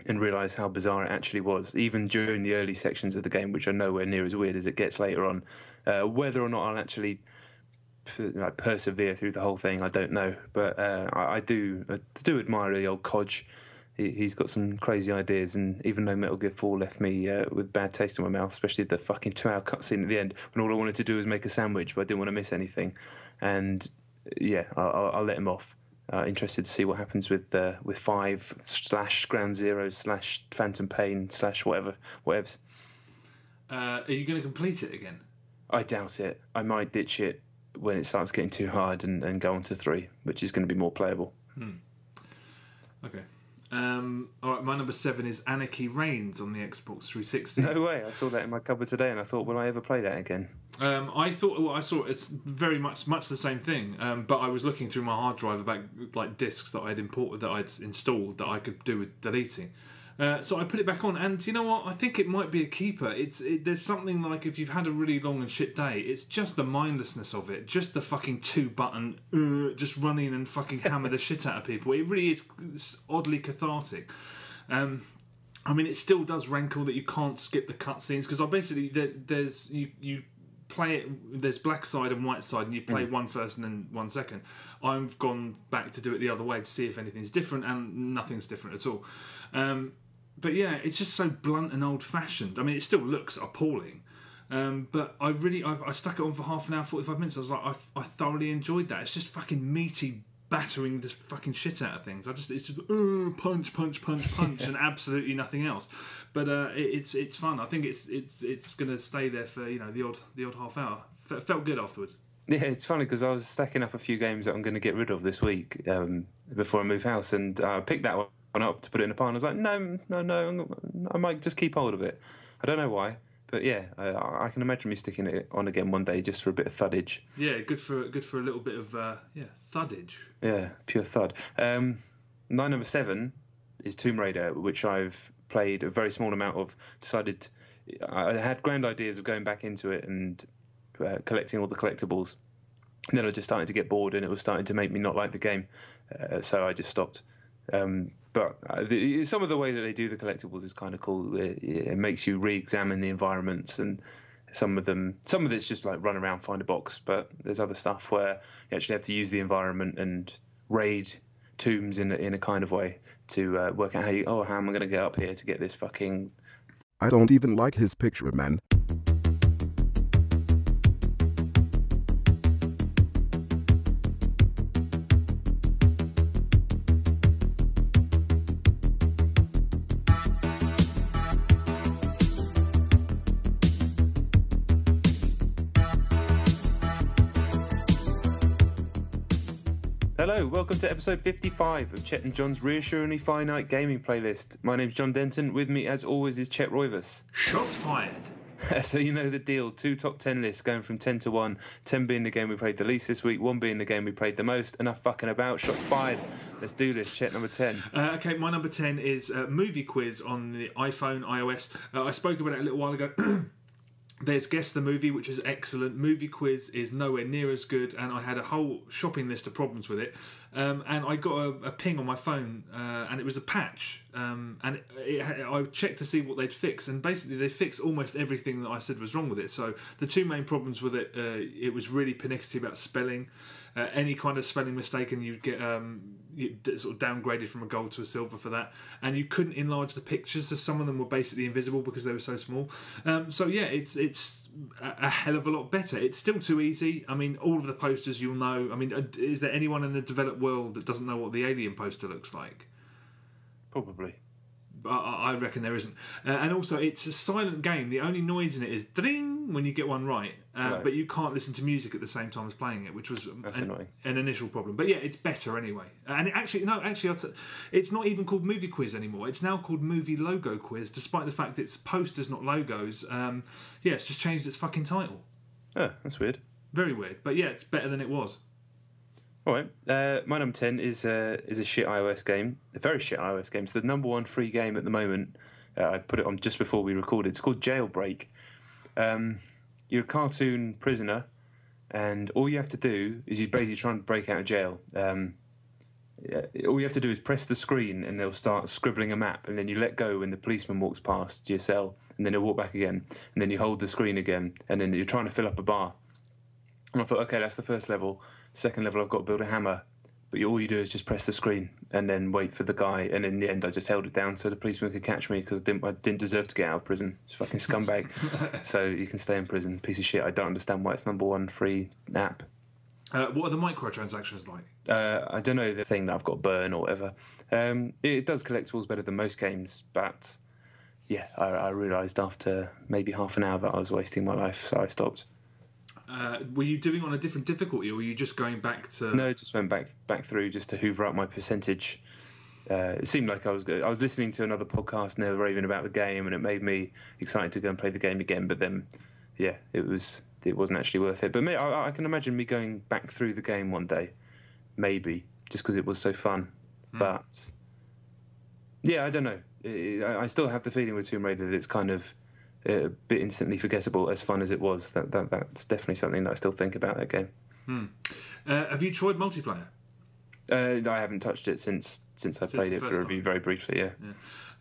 and realise how bizarre it actually was, even during the early sections of the game, which are nowhere near as weird as it gets later on. Whether or not I'll actually persevere through the whole thing, I don't know. But I do admire the old Codge. He's got some crazy ideas, and even though Metal Gear 4 left me with bad taste in my mouth, especially the fucking 2-hour cutscene at the end, when all I wanted to do was make a sandwich, but I didn't want to miss anything. And yeah, I'll let him off. Interested to see what happens with 5 / Ground Zero / Phantom Pain / whatever's. Are you going to complete it again? I doubt it. I might ditch it when it starts getting too hard and go on to 3, which is going to be more playable. Okay. All right, my number 7 is Anarchy Reigns on the Xbox 360. No way! I saw that in my cupboard today, and I thought, will I ever play that again? I saw it's very much the same thing. But I was looking through my hard drive about like discs that I'd imported, that I'd installed, that I could do with deleting. So I put it back on, and you know what? I think it might be a keeper. There's something like, if you've had a really long and shit day, it's just the mindlessness of it, just the fucking 2-button, just run in and fucking hammer the shit out of people. It really is oddly cathartic. I mean, it still does rankle that you can't skip the cutscenes, because there's you play it. There's black side and white side, and you play one first and then one second. I've gone back to do it the other way to see if anything's different, and nothing's different at all. But yeah, it's just so blunt and old-fashioned. I mean, it still looks appalling, but I stuck it on for half an hour, 45 minutes. I was like, I thoroughly enjoyed that. It's just fucking meaty, battering this fucking shit out of things. It's just punch, punch, punch, punch, and absolutely nothing else. But it's fun. I think it's going to stay there for the odd half hour. Felt good afterwards. Yeah, it's funny because I was stacking up a few games that I'm going to get rid of this week before I move house, and I picked that one up to put it in a pile. I was like, no, I might just keep hold of it. I don't know why, but yeah, I can imagine me sticking it on again one day just for a bit of thuddage. Yeah, good for a little bit of thuddage. Yeah, pure thud. My number 7 is Tomb Raider, which I've played a very small amount of. I had grand ideas of going back into it and collecting all the collectibles. And then I just started to get bored, and it was starting to make me not like the game, so I just stopped. But some of the way that they do the collectibles is kind of cool. It makes you re-examine the environments, and some of it's just like run around, find a box. But there's other stuff where you actually have to use the environment and raid tombs in a kind of way to work out how am I going to get up here to get this fucking. I don't even like his picture, man. Hello, welcome to episode 55 of Chet and John's reassuringly finite gaming playlist. My name's John Denton. With me, as always, is Chet Roivas. Shots fired. So you know the deal. 2 top 10 lists going from 10 to 1. 10 being the game we played the least this week, 1 being the game we played the most. Enough fucking about. Shots fired. Let's do this. Chet, number 10. Okay, my number 10 is Movie Quiz on the iPhone, iOS. I spoke about it a little while ago. There's Guess the Movie, which is excellent. Movie Quiz is nowhere near as good, and I had a whole shopping list of problems with it. And I got a ping on my phone, and it was a patch. And I checked to see what they'd fix, and basically they fixed almost everything that I said was wrong with it. So the 2 main problems with it, it was really pernickety about spelling. Any kind of spelling mistake and you'd get sort of downgraded from a gold to a silver for that, and you couldn't enlarge the pictures, so some of them were basically invisible because they were so small. So yeah, it's a hell of a lot better. It's still too easy. I mean, all of the posters you'll know. I mean, is there anyone in the developed world that doesn't know what the Alien poster looks like? Probably. I reckon there isn't. And also, it's a silent game. The only noise in it is ding when you get one right. But you can't listen to music at the same time as playing it, which was an initial problem. But yeah, it's better anyway. And it's not even called Movie Quiz anymore. It's now called Movie Logo Quiz, despite the fact it's posters, not logos. It's just changed its fucking title. Oh, that's weird. Very weird. But yeah, it's better than it was. All right, my number 10 is a shit iOS game, a very shit iOS game. It's the number 1 free game at the moment. I put it on just before we recorded. It's called Jailbreak. You're a cartoon prisoner, and all you have to do is you basically try and break out of jail. All you have to do is press the screen, and they'll start scribbling a map, and then you let go when the policeman walks past your cell, and then he'll walk back again, and then you hold the screen again, and then you're trying to fill up a bar. And I thought, okay, that's the first level. Second level, I've got to build a hammer. But all you do is just press the screen and then wait for the guy. And in the end, I just held it down so the policeman could catch me because I didn't deserve to get out of prison. It's fucking scumbag. So you can stay in prison. Piece of shit. I don't understand why it's number 1 free app. What are the microtransactions like? I don't know, the thing that I've got to burn or whatever. It does collectibles better than most games. But yeah, I realised after maybe half an hour that I was wasting my life. So I stopped. Were you doing on a different difficulty, or were you just going back to? No, just went back through just to hoover up my percentage. It seemed like I was listening to another podcast and they were raving about the game, and it made me excited to go and play the game again. But then, yeah, it wasn't actually worth it. But I can imagine me going back through the game one day, maybe just because it was so fun. But yeah, I don't know. I still have the feeling with Tomb Raider that it's kind of a bit instantly forgettable, as fun as it was. That's definitely something that I still think about that game. Have you tried multiplayer? I haven't touched it since I played it for a review very briefly. Yeah,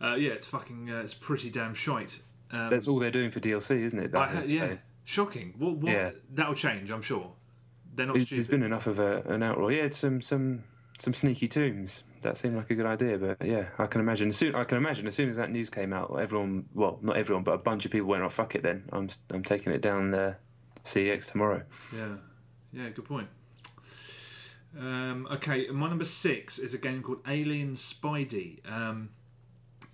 it's fucking it's pretty damn shite. That's all they're doing for DLC, isn't it? Shocking. What? Yeah. That'll change, I'm sure. They're not stupid. There's been enough of an outroar. Yeah, some sneaky tombs. That seemed like a good idea, but yeah, I can imagine. As soon as that news came out, everyone, well, not everyone, but a bunch of people went, "Oh, fuck it, then I'm taking it down CEX tomorrow." Yeah, good point. Okay, my number 6 is a game called Alien Spidey.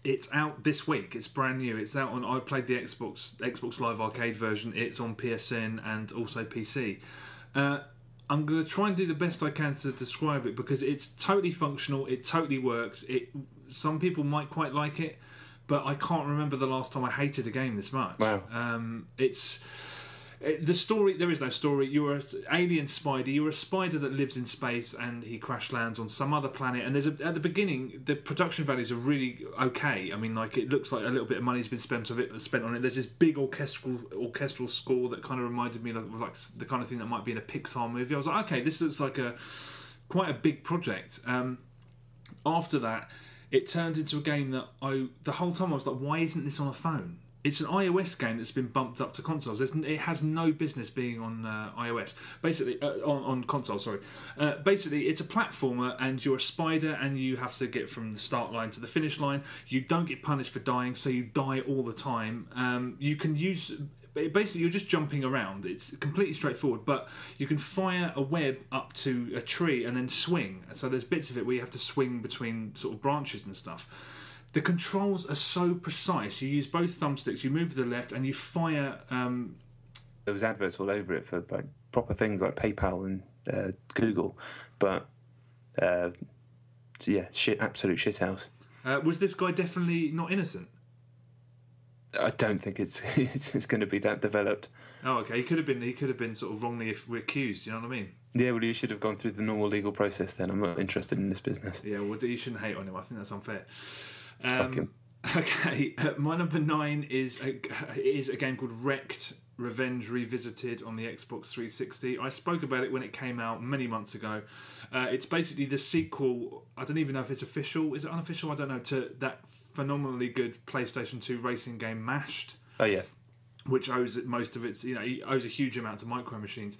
It's out this week. It's brand new. It's out on. I played the Xbox Live Arcade version. It's on PSN and also PC. I'm going to try and do the best I can to describe it because it's totally functional. It totally works. Some people might quite like it, but I can't remember the last time I hated a game this much. Wow. The story, there is no story. You're an alien Spidey. You're a spider that lives in space and he crash lands on some other planet. And at the beginning, the production values are really okay. I mean, like, it looks like a little bit of money's been spent on it. There's this big orchestral score that kind of reminded me of like the kind of thing that might be in a Pixar movie. I was like, okay, this looks like quite a big project. After that, it turned into a game that the whole time I was like, why isn't this on a phone? It's an iOS game that's been bumped up to consoles. It has no business being on iOS. Basically, on consoles. Sorry. Basically, it's a platformer, and you're a spider, and you have to get from the start line to the finish line. You don't get punished for dying, so you die all the time. You can use. Basically, you're just jumping around. It's completely straightforward, but you can fire a web up to a tree and then swing. So there's bits of it where you have to swing between sort of branches and stuff. The controls are so precise. You use both thumbsticks, you move to the left, and you fire. There was adverts all over it for like proper things like PayPal and Google, but So yeah, absolute shithouse. Was this guy definitely not innocent? I don't think it's going to be that developed. Oh, okay. He could have been sort of wrongly accused. You know what I mean? Yeah, well, you should have gone through the normal legal process. Then I'm not interested in this business. Yeah, well, you shouldn't hate on him. I think that's unfair. Fuck him. Okay, my number 9 is a game called Wrecked Revenge Revisited on the Xbox 360. I spoke about it when it came out many months ago. It's basically the sequel. I don't even know if it's official. Is it unofficial? I don't know. To that phenomenally good PlayStation 2 racing game Mashed. Oh yeah. Which owes most of its, he owes a huge amount to Micro Machines.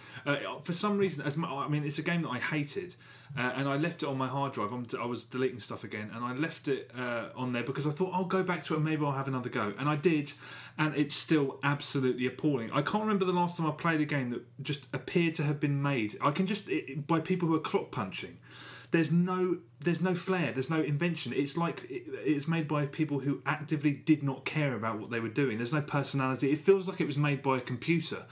For some reason, it's a game that I hated, and I left it on my hard drive. I was deleting stuff again, and I left it on there because I thought I'll go back to it and maybe I'll have another go. And I did, and it's still absolutely appalling. I can't remember the last time I played a game that just appeared to have been made. By people who are clock punching. There's no flair. There's no invention. It's like it's made by people who actively did not care about what they were doing. There's no personality. It feels like it was made by a computer.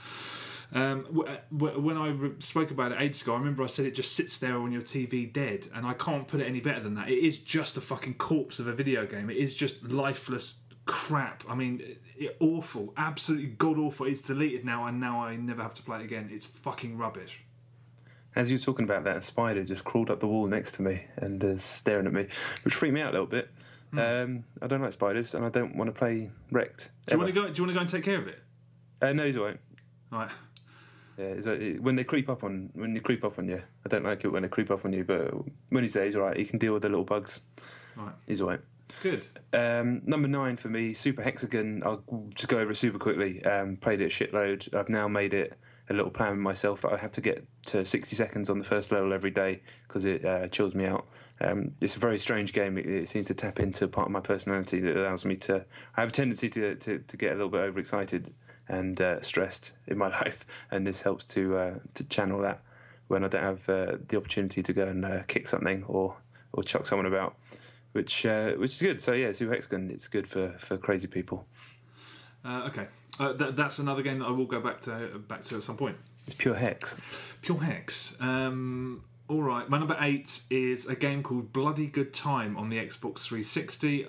When I spoke about it ages ago, I remember I said it just sits there on your TV dead, and I can't put it any better than that. It is just a fucking corpse of a video game. It is just lifeless crap. I mean, awful, absolutely god awful. It's deleted now, and now I never have to play it again. It's fucking rubbish. As you were talking about that, a spider just crawled up the wall next to me and is staring at me, which freaked me out a little bit. I don't like spiders, and I don't want to play Wrecked. Do you want to go and take care of it? No, he's alright. All right. Yeah, when they creep up on you, I don't like it when they creep up on you, but when he's there, he's alright. He can deal with the little bugs. All right. He's alright. Good. Number 9 for me, Super Hexagon. I'll just go over it super quickly. Played it a shitload. I've now made it a little plan with myself that I have to get to 60 seconds on the first level every day because it chills me out. It's a very strange game. It seems to tap into part of my personality that allows me to... I have a tendency to get a little bit overexcited and stressed in my life, and this helps to channel that when I don't have the opportunity to go and kick something or chuck someone about, which is good. So yeah, Super Hexagon, it's good for crazy people. Okay. That's another game that I will go back to at some point. It's pure hex. Pure hex. All right. My number 8 is a game called Bloody Good Time on the Xbox 360.